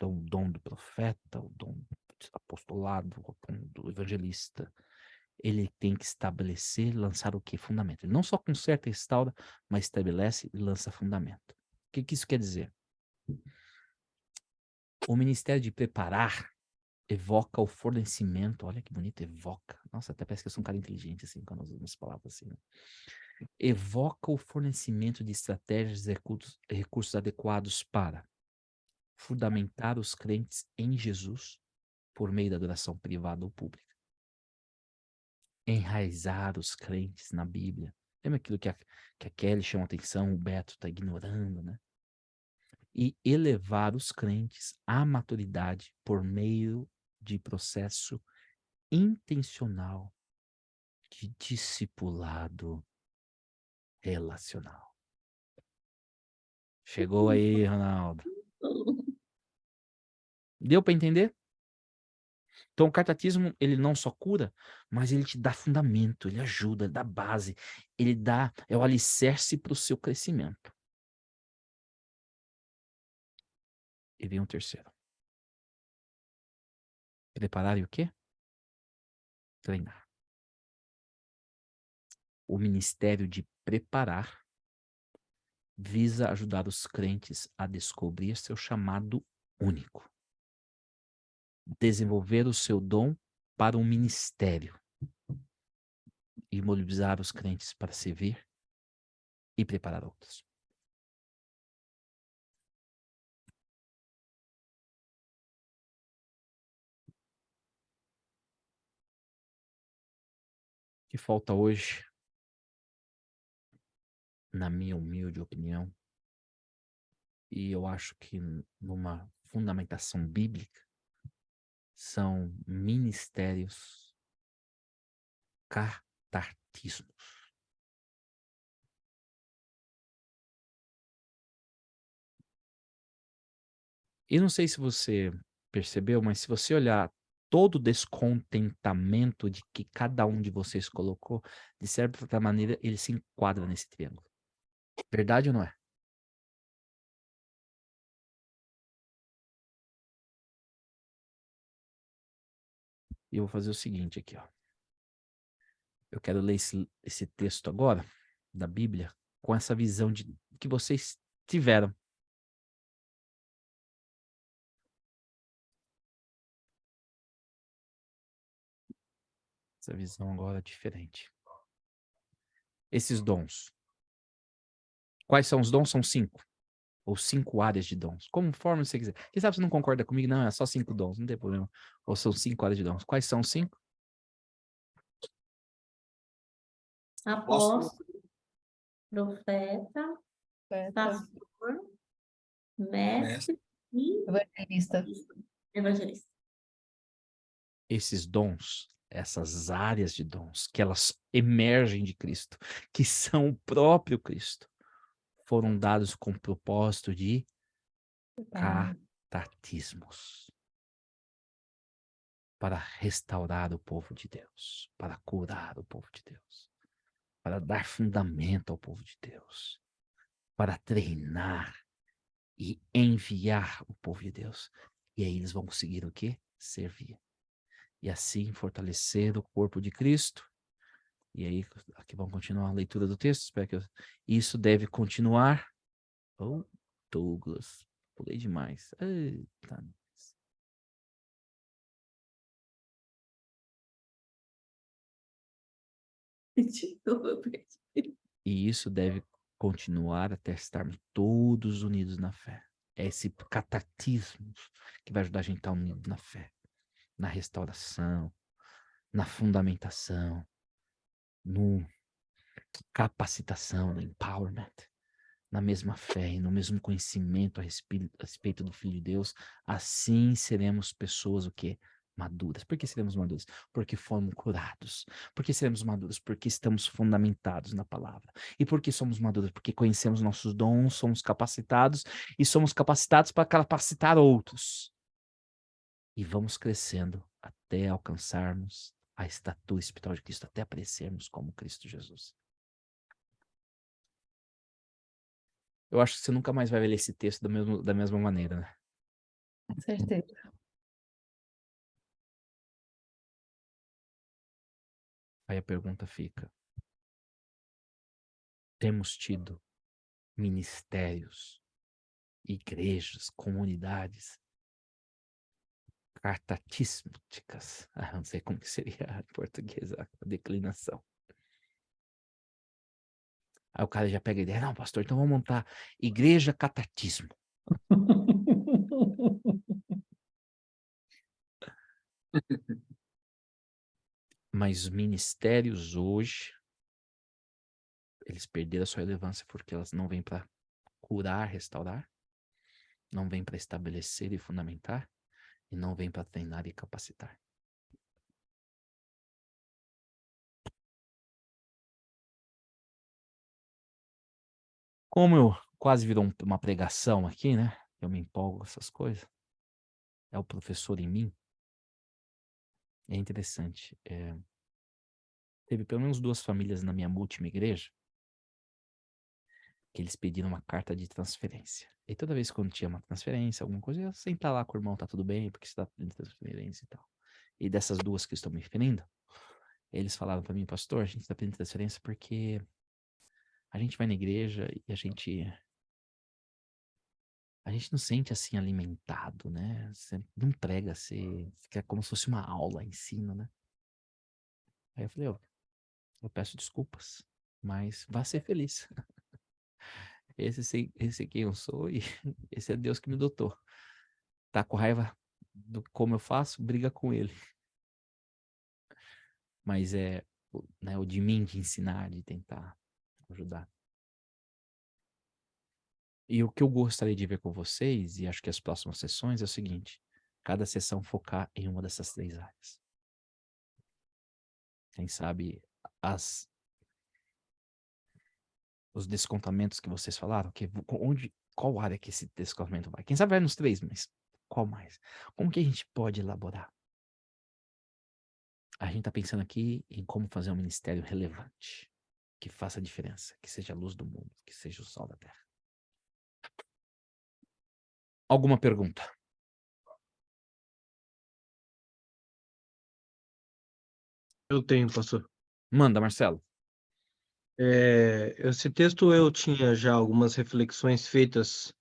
o dom do profeta, o dom do apostolado, o dom do evangelista, ele tem que estabelecer, lançar o quê? Fundamento. Ele não só conserta e restaura, mas estabelece e lança fundamento. O que isso quer dizer? O ministério de preparar evoca o fornecimento, olha que bonito, evoca. Nossa, até parece que eu sou um cara inteligente, assim, quando eu uso umas palavras assim, né? Evoca o fornecimento de estratégias e recursos adequados para fundamentar os crentes em Jesus por meio da adoração privada ou pública. Enraizar os crentes na Bíblia. Lembra aquilo que a Kelly chama atenção, o Beto está ignorando, né? E elevar os crentes à maturidade por meio de processo intencional de discipulado relacional. Chegou aí, Ronaldo. Deu para entender? Então, o cartatismo, ele não só cura, mas ele te dá fundamento, ele ajuda, ele dá base, é o alicerce para o seu crescimento. E vem um terceiro. Preparar e o quê? Treinar. O ministério de preparar visa ajudar os crentes a descobrir seu chamado único. Desenvolver o seu dom para um ministério. E mobilizar os crentes para servir e preparar outros. O que falta hoje, na minha humilde opinião, e eu acho que numa fundamentação bíblica, são ministérios catartismos. E não sei se você percebeu, mas se você olhar todo o descontentamento de que cada um de vocês colocou, de certa maneira, ele se enquadra nesse triângulo. Verdade ou não é? E eu vou fazer o seguinte aqui, ó. Eu quero ler esse texto agora, da Bíblia, com essa visão de que vocês tiveram. Essa visão agora é diferente. Esses dons. Quais são os dons? São 5. Ou 5 áreas de dons. Conforme você quiser. Quem sabe você não concorda comigo? Não, é só 5 dons, não tem problema. Ou são 5 áreas de dons. Quais são os 5? Apóstolo, profeta, pastor, mestre e Evangelista. evangelista. Esses dons, essas áreas de dons, que elas emergem de Cristo, que são o próprio Cristo, foram dados com o propósito de catartismos. Para restaurar o povo de Deus, para curar o povo de Deus, para dar fundamento ao povo de Deus, para treinar e enviar o povo de Deus. E aí eles vão conseguir o quê? Servir. E assim fortalecer o corpo de Cristo. E aí, aqui vamos continuar a leitura do texto. Espero que isso deve continuar. Oh, Douglas, pulei demais. Eita. E isso deve continuar até estarmos todos unidos na fé. É esse catartismo que vai ajudar a gente a estar unido na fé, na restauração, na fundamentação, no capacitação, no empowerment, na mesma fé e no mesmo conhecimento a respeito do Filho de Deus. Assim seremos pessoas o quê? Maduras. Por que seremos maduros? Porque fomos curados. Por que seremos maduros? Porque estamos fundamentados na palavra. E por que somos maduros? Porque conhecemos nossos dons, somos capacitados e somos capacitados para capacitar outros. E vamos crescendo até alcançarmos a estatura espiritual de Cristo, até aparecermos como Cristo Jesus. Eu acho que você nunca mais vai ler esse texto da mesma maneira, né? Com certeza. Aí a pergunta fica: temos tido ministérios, igrejas, comunidades Cartatísticas. Não sei como que seria em português a declinação. Aí o cara já pega a ideia, não, pastor, então vamos montar igreja catatismo. Mas os ministérios hoje, eles perderam a sua relevância porque elas não vêm para curar, restaurar, não vêm para estabelecer e fundamentar, e não vêm para treinar e capacitar. Como eu quase virou uma pregação aqui, né? Eu me empolgo com essas coisas. É o professor em mim. É interessante. Teve pelo menos 2 famílias na minha última igreja que eles pediram uma carta de transferência. E toda vez que tinha uma transferência, alguma coisa, eu ia sentar lá com o irmão, tá tudo bem, porque você tá pedindo transferência e tal. E dessas 2 que estão me referindo, eles falaram para mim, pastor, a gente tá pedindo transferência porque a gente vai na igreja e a gente não sente assim alimentado, né? Você não prega, você fica como se fosse uma aula, ensino, né? Aí eu falei, eu peço desculpas, mas vá ser feliz. Esse é quem eu sou e esse é Deus que me dotou. Tá com raiva do como eu faço, briga com ele. Mas né, o de mim de ensinar, de tentar ajudar. E o que eu gostaria de ver com vocês, e acho que as próximas sessões, é o seguinte: cada sessão focar em uma dessas 3 áreas. Quem sabe os descontamentos que vocês falaram, qual área que esse descontamento vai? Quem sabe vai nos 3, mas qual mais? Como que a gente pode elaborar? A gente está pensando aqui em como fazer um ministério relevante, que faça a diferença, que seja a luz do mundo, que seja o sol da terra. Alguma pergunta? Eu tenho, pastor. Manda, Marcelo. Esse texto eu tinha já algumas reflexões feitas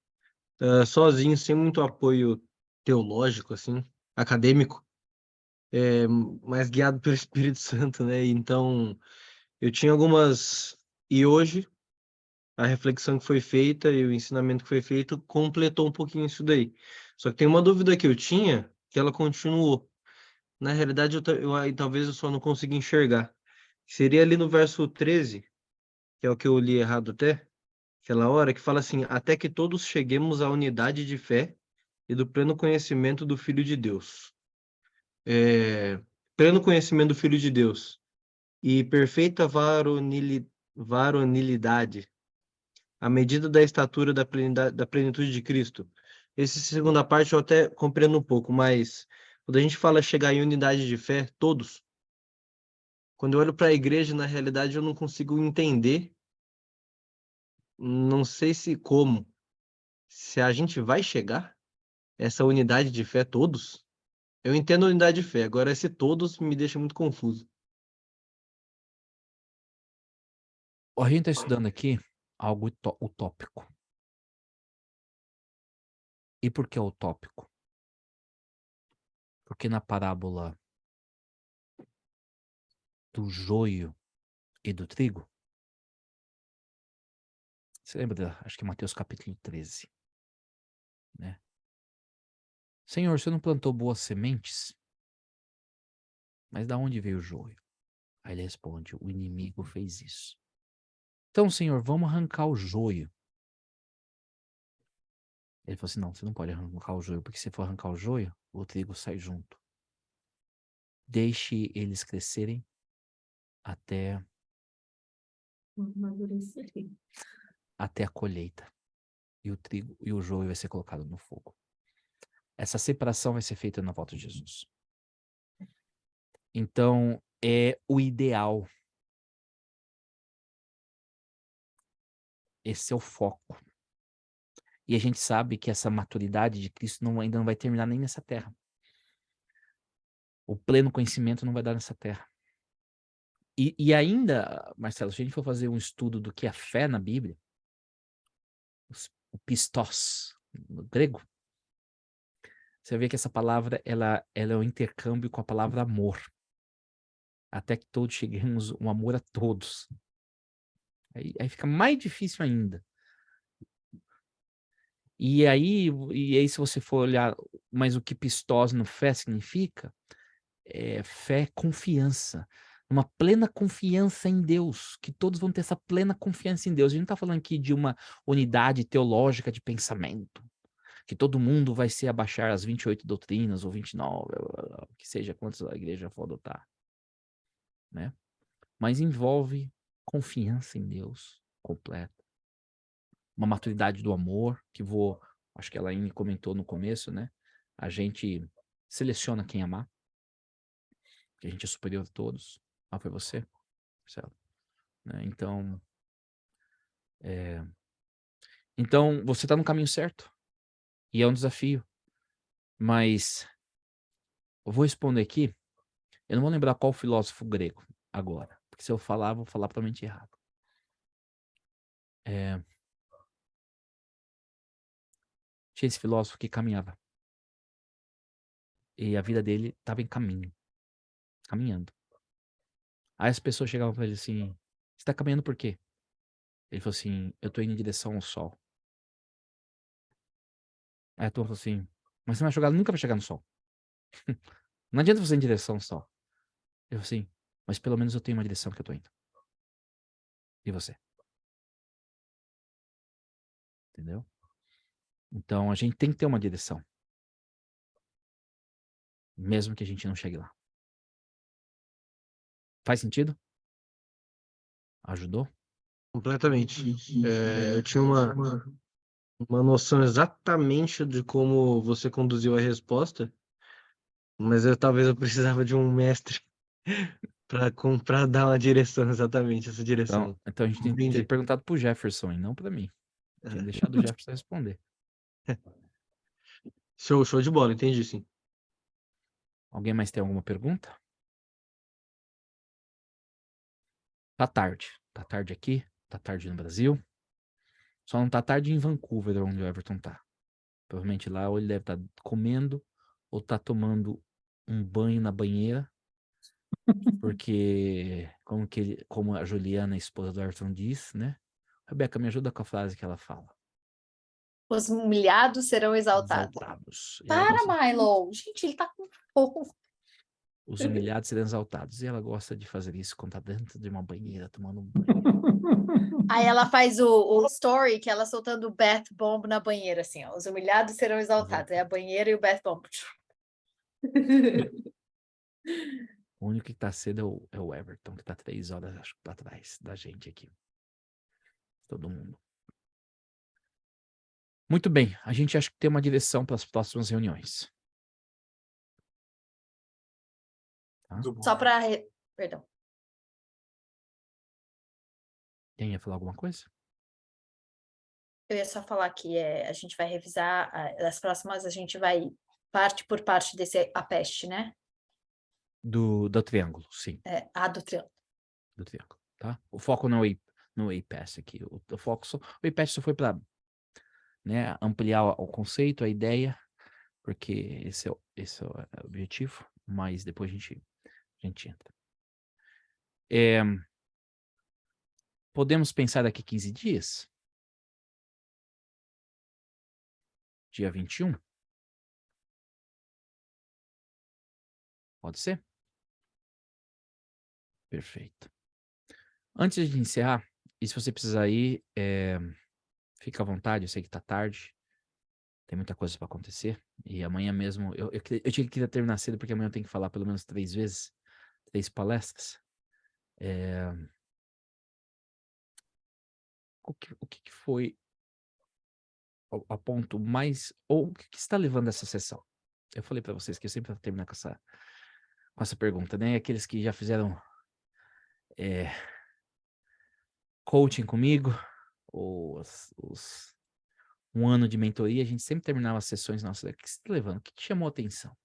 sozinho, sem muito apoio teológico, assim, acadêmico, mas guiado pelo Espírito Santo, né? Então, eu tinha algumas. E hoje, a reflexão que foi feita e o ensinamento que foi feito completou um pouquinho isso daí. Só que tem uma dúvida que eu tinha, que ela continuou. Na realidade, talvez eu só não consegui enxergar. Seria ali no verso 13, que é o que eu li errado até, aquela hora, que fala assim: até que todos cheguemos à unidade de fé e do pleno conhecimento do Filho de Deus. Pleno conhecimento do Filho de Deus e perfeita varonilidade, à medida da estatura da plenitude de Cristo. Essa segunda parte eu até compreendo um pouco, mas quando a gente fala chegar em unidade de fé, todos, quando eu olho para a igreja, na realidade eu não consigo entender, não sei se a gente vai chegar essa unidade de fé todos. Eu entendo a unidade de fé, agora esse todos me deixa muito confuso. A gente está estudando aqui algo utópico. E por que utópico? Porque na parábola do joio e do trigo, você lembra, acho que Mateus capítulo 13, né? Senhor, você não plantou boas sementes? Mas da onde veio o joio? Aí ele responde, o inimigo fez isso. Então, Senhor, vamos arrancar o joio. Ele falou assim, não, você não pode arrancar o joio, porque se for arrancar o joio, o trigo sai junto. Deixe eles crescerem até a colheita. E o trigo e o joio vai ser colocado no fogo. Essa separação vai ser feita na volta de Jesus. Então, é o ideal. Esse é o foco. E a gente sabe que essa maturidade de Cristo ainda não vai terminar nem nessa terra. O pleno conhecimento não vai dar nessa terra. E ainda, Marcelo, se a gente for fazer um estudo do que é fé na Bíblia, o pistos, no grego, Você vê que essa palavra, ela é um intercâmbio com a palavra amor. Até que todos cheguemos um amor a todos. Aí fica mais difícil ainda. E aí, se você for olhar, mas o que pistós no fé significa, fé é confiança. Uma plena confiança em Deus, que todos vão ter essa plena confiança em Deus. A gente não está falando aqui de uma unidade teológica de pensamento, que todo mundo vai se abaixar às 28 doutrinas, ou 29, que seja quantas a igreja for adotar. Né? Mas envolve confiança em Deus completa. Uma maturidade do amor, acho que a Laine comentou no começo, né? A gente seleciona quem amar, que a gente é superior a todos. Ah, foi você, Marcelo? Né? Então, você está no caminho certo. E é um desafio. Mas eu vou responder aqui. Eu não vou lembrar qual filósofo grego agora. Porque se eu falar, vou falar totalmente errado. Tinha esse filósofo que caminhava. E a vida dele estava em caminho. Caminhando. Aí as pessoas chegavam para ele assim, você tá caminhando por quê? Ele falou assim, eu tô indo em direção ao sol. Aí a turma falou assim, mas você nunca vai chegar no sol. Não adianta você ir em direção ao sol. Ele falou assim, mas pelo menos eu tenho uma direção que eu tô indo. E você? Entendeu? Então a gente tem que ter uma direção. Mesmo que a gente não chegue lá. Faz sentido? Ajudou? Completamente. Eu tinha uma noção exatamente de como você conduziu a resposta, mas talvez eu precisava de um mestre para dar uma direção, exatamente essa direção. Então a gente tem que ter Entendi. perguntado pro Jefferson e não pra mim. Tinha deixado o Jefferson responder. Show de bola, entendi sim. Alguém mais tem alguma pergunta? Tá tarde. Tá tarde aqui, tá tarde no Brasil. Só não tá tarde em Vancouver, onde o Everton tá. Provavelmente lá ou ele deve estar comendo ou tá tomando um banho na banheira. Porque, como a Juliana, a esposa do Everton, diz, né? Rebeca, me ajuda com a frase que ela fala. Os humilhados serão exaltados. Exaltados. E ela Para, gosta- Milo! Gente, ele tá com fome. Os humilhados serão exaltados. E ela gosta de fazer isso quando tá dentro de uma banheira, tomando um banho. Aí ela faz o story que ela soltando o bath bomb na banheira, assim, ó. Os humilhados serão exaltados. É a banheira e o bath bomb. O único que tá cedo é o Everton, que tá 3 horas, acho, pra trás da gente aqui. Todo mundo. Muito bem. A gente acha que tem uma direção para as próximas reuniões. Tá? Muito bom. Só para... Perdão. Quem ia falar alguma coisa? Eu ia só falar que a gente vai revisar, as próximas a gente vai parte por parte desse a peste, né? Do triângulo, sim. A do triângulo. Do triângulo, tá? O foco não é no APAS aqui. O foco o APAS só foi para, né, ampliar o conceito, a ideia, porque esse é o objetivo, mas depois a gente entra. Podemos pensar daqui 15 dias? Dia 21? Pode ser? Perfeito. Antes de encerrar, e se você precisar ir, fica à vontade, eu sei que tá tarde, tem muita coisa para acontecer, e amanhã mesmo, eu queria terminar cedo, porque amanhã eu tenho que falar pelo menos 3 vezes, 3 palestras. O que foi a ponto mais, ou o que está levando essa sessão? Eu falei para vocês que eu sempre vou terminar com essa pergunta, né? Aqueles que já fizeram coaching comigo, ou um ano de mentoria, a gente sempre terminava as sessões nossas. O que você está levando? O que te chamou a atenção?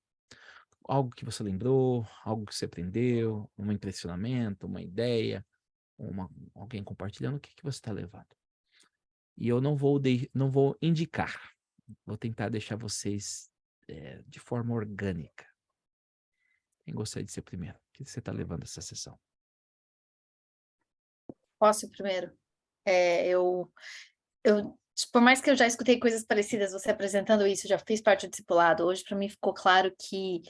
Algo que você lembrou, algo que você aprendeu, um impressionamento, uma ideia, alguém compartilhando, o que você está levando? E eu não vou indicar, vou tentar deixar vocês de forma orgânica. Quem gostaria de ser primeiro? O que você está levando essa sessão? Posso ir primeiro? Por mais que eu já escutei coisas parecidas, você apresentando isso, já fiz parte do discipulado, hoje para mim ficou claro que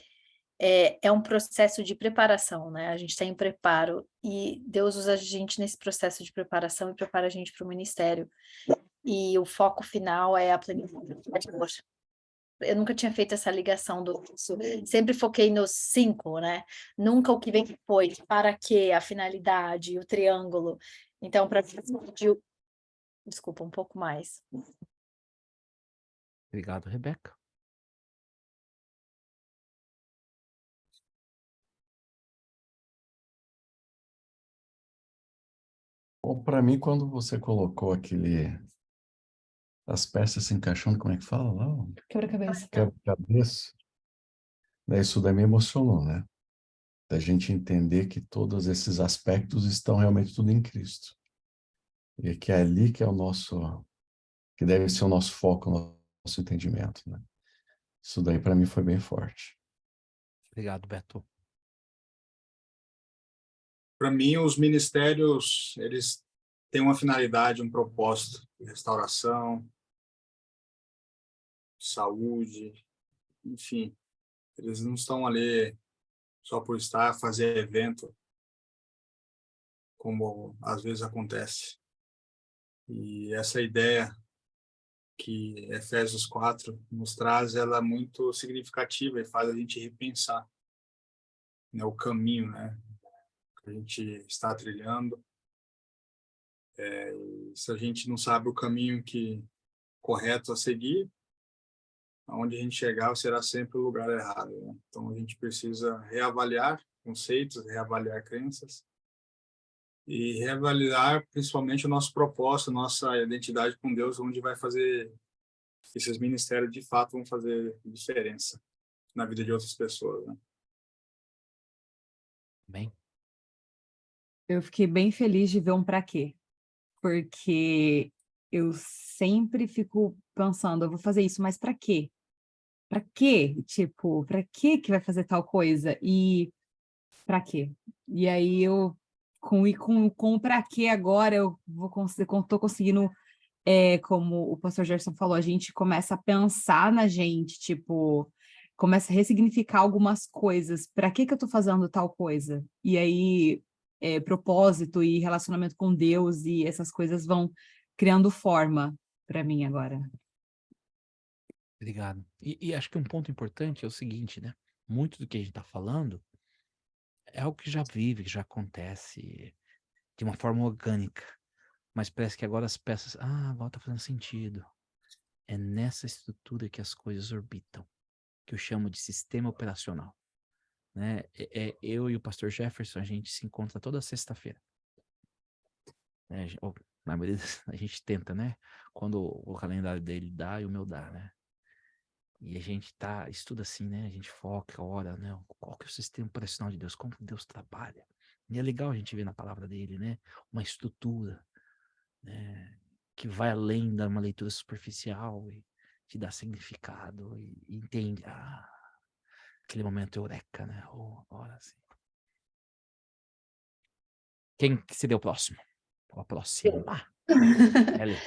é um processo de preparação, né? A gente está em preparo e Deus usa a gente nesse processo de preparação e prepara a gente para o ministério. E o foco final é a plenitude. Poxa, eu nunca tinha feito essa ligação sempre foquei nos 5, né? Nunca o que vem depois, para quê, a finalidade, o triângulo. Então, para desculpa, um pouco mais. Obrigado, Rebeca. Bom, para mim, quando você colocou as peças se encaixando, como é que fala lá? Quebra-cabeça. Quebra-cabeça. Daí isso daí me emocionou, né? Da gente entender que todos esses aspectos estão realmente tudo em Cristo. E que é ali que é que deve ser o nosso foco, o nosso entendimento, né? Isso daí para mim foi bem forte. Obrigado, Beto. Para mim, os ministérios, eles têm uma finalidade, um propósito de restauração, de saúde, enfim. Eles não estão ali só por estar, fazer evento, como às vezes acontece. E essa ideia que Efésios 4 nos traz, ela é muito significativa e faz a gente repensar, né, o caminho, né, que a gente está trilhando. Se a gente não sabe o caminho correto a seguir, aonde a gente chegar será sempre o lugar errado, né? Então a gente precisa reavaliar conceitos, reavaliar crenças e reavaliar principalmente o nosso propósito, nossa identidade com Deus, onde vai fazer esses ministérios de fato vão fazer diferença na vida de outras pessoas, né? Bem, Eu fiquei bem feliz de ver um pra quê, porque eu sempre fico pensando, eu vou fazer isso, mas pra quê? Pra quê? Tipo, pra quê que vai fazer tal coisa? E pra quê? E aí com o pra quê agora eu tô conseguindo, como o pastor Gerson falou, a gente começa a pensar na gente, tipo, começa a ressignificar algumas coisas. Pra que eu tô fazendo tal coisa? E aí, propósito e relacionamento com Deus e essas coisas vão criando forma pra mim agora. obrigado. E acho que um ponto importante é o seguinte, né? Muito do que a gente está falando é algo que já vive, que já acontece de uma forma orgânica. Mas parece que agora as peças... agora tá fazendo sentido. É nessa estrutura que as coisas orbitam, que eu chamo de sistema operacional. Né? Eu e o pastor Jefferson, a gente se encontra toda sexta-feira. Né? Na maioria a gente tenta, né? Quando o calendário dele dá e o meu dá, né? E a gente estuda assim, né? A gente foca, ora, né? Qual que é o sistema operacional de Deus? Como Deus trabalha? E é legal a gente ver na palavra dele, né? Uma estrutura, né? Que vai além da uma leitura superficial e te dá significado e entende. Aquele momento eureka, né? Ora assim. Quem que seria o próximo? Ou a próxima? Ellie.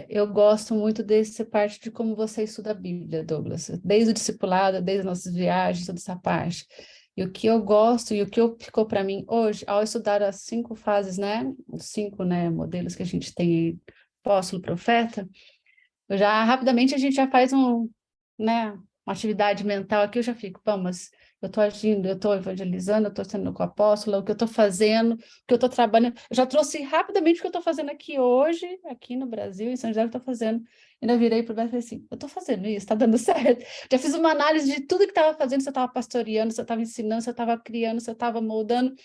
Eu gosto muito dessa parte de como você estuda a Bíblia, Douglas, desde o discipulado, desde as nossas viagens, toda essa parte. E o que eu gosto e o que ficou para mim hoje, ao estudar as 5 fases, né, os 5, né, modelos que a gente tem, apóstolo, profeta, rapidamente a gente já faz né, uma atividade mental aqui, eu já fico, mas eu estou agindo, eu estou evangelizando, eu estou sendo com o apóstolo, o que eu estou fazendo, o que eu estou trabalhando. Eu já trouxe rapidamente o que eu estou fazendo aqui hoje, aqui no Brasil, em São José, eu estou fazendo. Ainda virei para o Beto e falei assim, eu estou fazendo isso, está dando certo. Já fiz uma análise de tudo que estava fazendo, se eu estava pastoreando, se eu estava ensinando, se eu estava criando, se eu estava moldando.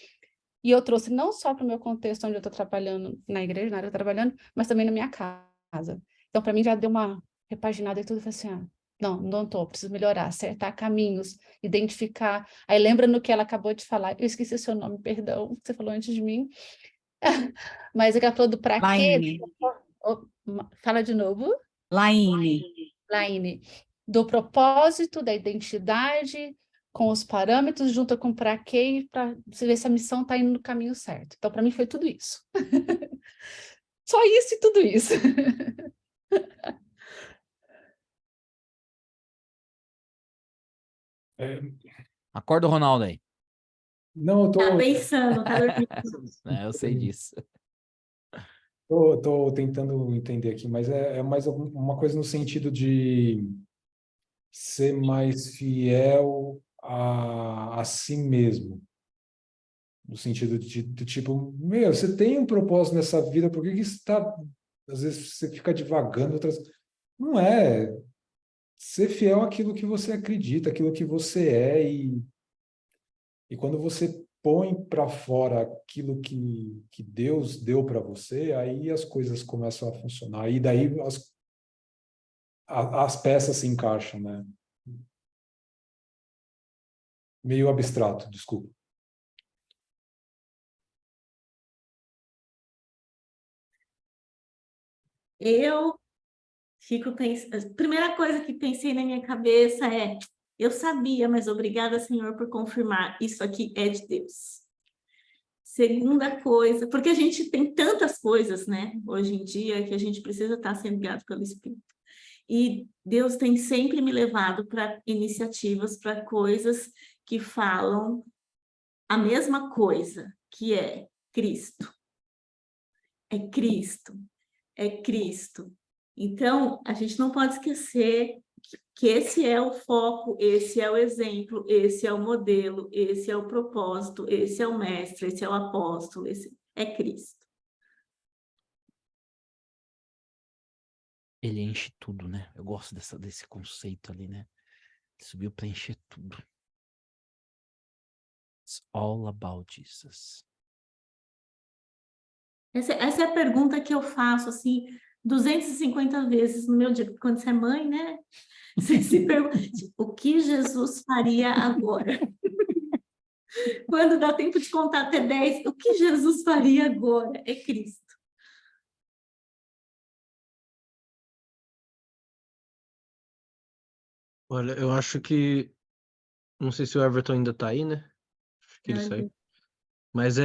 E eu trouxe não só para o meu contexto onde eu estou trabalhando na igreja, na área que eu estou trabalhando, mas também na minha casa. Então, para mim, já deu uma repaginada e tudo, eu falei assim, não estou, preciso melhorar, acertar caminhos, identificar. Aí lembra no que ela acabou de falar, eu esqueci seu nome, perdão, você falou antes de mim, mas ela falou do para quê. Laine. Fala de novo. Laine. Laine, do propósito, da identidade, com os parâmetros, junto com para quê, para ver se a missão está indo no caminho certo. Então, para mim, foi tudo isso. Só isso e tudo isso. Acorda o Ronaldo aí. Não, eu Tá pensando, tá dormindo. Eu sei disso. tô tentando entender aqui, mas é mais uma coisa no sentido de ser mais fiel a si mesmo. No sentido de tipo, meu, você tem um propósito nessa vida, por que que está... Às vezes você fica divagando, outras... Não é. Ser fiel àquilo que você acredita, aquilo que você é, e quando você põe para fora aquilo que Deus deu para você, aí as coisas começam a funcionar. E daí as peças se encaixam, né? Meio abstrato, desculpa. Eu fico pensando... A primeira coisa que pensei na minha cabeça é: eu sabia, mas obrigada, Senhor, por confirmar. Isso aqui é de Deus. Segunda coisa, porque a gente tem tantas coisas, né, hoje em dia, que a gente precisa estar sendo guiado pelo Espírito. E Deus tem sempre me levado para iniciativas, para coisas que falam a mesma coisa, que é Cristo. É Cristo. É Cristo. Então, a gente não pode esquecer que esse é o foco, esse é o exemplo, esse é o modelo, esse é o propósito, esse é o mestre, esse é o apóstolo, esse é Cristo. Ele enche tudo, né? Eu gosto desse conceito ali, né? Ele subiu para encher tudo. It's all about Jesus. Essa é a pergunta que eu faço, assim, 250 vezes no meu dia, porque quando você é mãe, né? Você se pergunta, o que Jesus faria agora? Quando dá tempo de contar até 10, o que Jesus faria agora? É Cristo. Olha, eu acho que... Não sei se o Everton ainda tá aí, né? Acho que ele Ai, saiu. Mas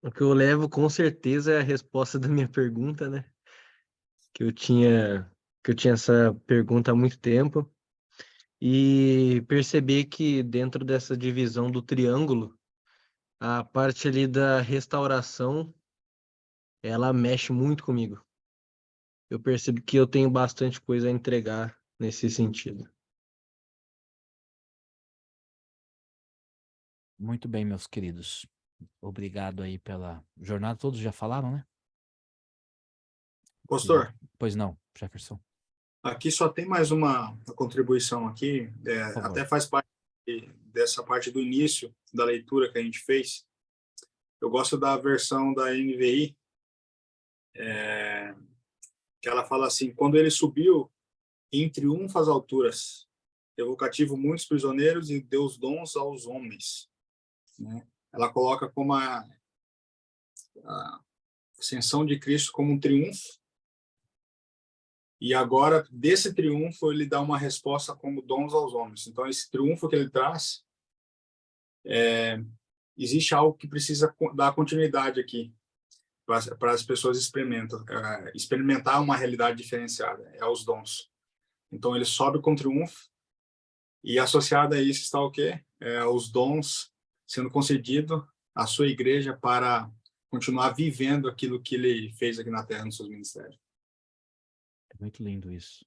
o que eu levo com certeza é a resposta da minha pergunta, né? Que eu tinha essa pergunta há muito tempo. E perceber que dentro dessa divisão do triângulo, a parte ali da restauração, ela mexe muito comigo. Eu percebo que eu tenho bastante coisa a entregar nesse sentido. Muito bem, meus queridos. Obrigado aí pela jornada. Todos já falaram, né? Pastor, Pois não, Jefferson. aqui só tem mais uma contribuição aqui, Por favor. até faz parte dessa parte do início da leitura que a gente fez. Eu gosto da versão da NVI, que ela fala assim: quando ele subiu em triunfo às alturas, levou cativo muitos prisioneiros e deu os dons aos homens. Né? Ela coloca como a ascensão de Cristo como um triunfo, e agora, desse triunfo, ele dá uma resposta como dons aos homens. Então, esse triunfo que ele traz, existe algo que precisa dar continuidade aqui, para as pessoas experimentar uma realidade diferenciada, é os dons. Então, ele sobe com triunfo, e associado a isso está o quê? Os dons sendo concedidos à sua igreja para continuar vivendo aquilo que ele fez aqui na Terra, nos seus ministérios. É muito lindo isso.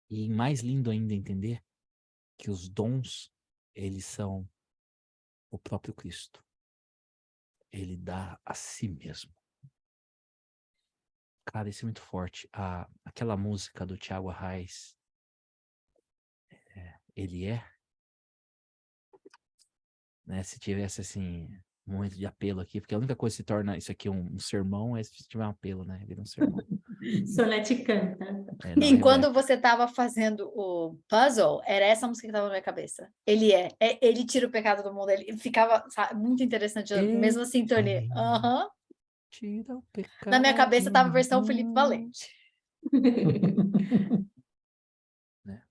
E mais lindo ainda entender que os dons, eles são o próprio Cristo. Ele dá a si mesmo. Cara, isso é muito forte. Aquela música do Thiago Arraes, ele é, né? Se tivesse assim um momento de apelo aqui, porque a única coisa que se torna isso aqui um sermão é se tiver um apelo, né? Vira um sermão. Sonete canta. Não, Enquanto você estava fazendo o puzzle, era essa música que estava na minha cabeça. Ele tira o pecado do mundo. Ele ficava, sabe, muito interessante, a mesma sintonia. Aham. Tira o pecado. Na minha cabeça estava a versão Felipe Valente. Né?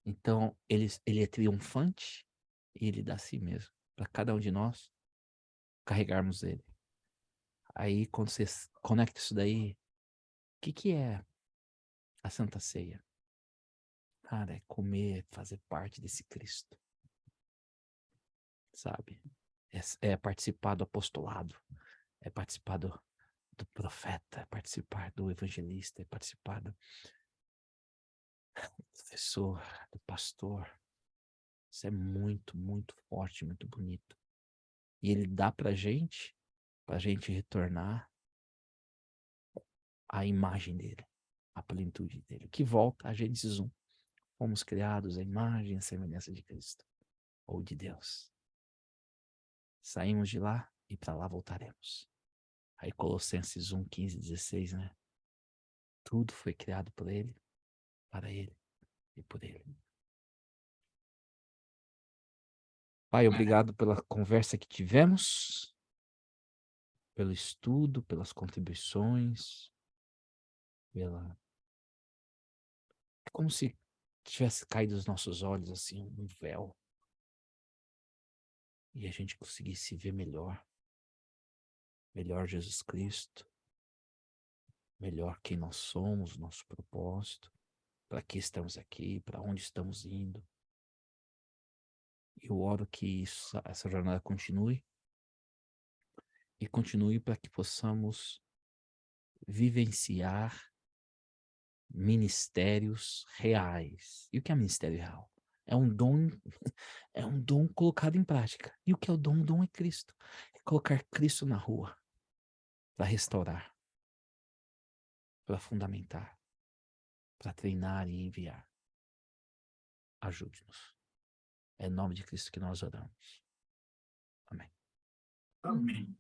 Então, ele é triunfante e ele dá a si mesmo, para cada um de nós carregarmos ele. Aí, quando você conecta isso daí, o que é a Santa Ceia? Cara, é comer, fazer parte desse Cristo, sabe? É participar do apostolado, é participar do profeta, é participar do evangelista, é participar do professor, do pastor. Isso é muito, muito forte, muito bonito. E ele dá pra gente retornar à imagem dele, à plenitude dele. Que volta a Gênesis 1. Fomos criados à imagem e à semelhança de Cristo, ou de Deus. Saímos de lá e para lá voltaremos. Aí Colossenses 1, 15, 16, né? Tudo foi criado por ele, para ele e por ele. Pai, obrigado pela conversa que tivemos, pelo estudo, pelas contribuições, pela... É como se tivesse caído dos nossos olhos assim um véu e a gente conseguisse ver melhor Jesus Cristo, melhor quem nós somos, nosso propósito, para que estamos aqui, para onde estamos indo. Eu oro que essa jornada continue e continue para que possamos vivenciar ministérios reais. E o que é ministério real? É um dom colocado em prática. E o que é o dom? O dom é Cristo. É colocar Cristo na rua para restaurar, para fundamentar, para treinar e enviar. Ajude-nos. É em nome de Cristo que nós oramos. Amém. Amém.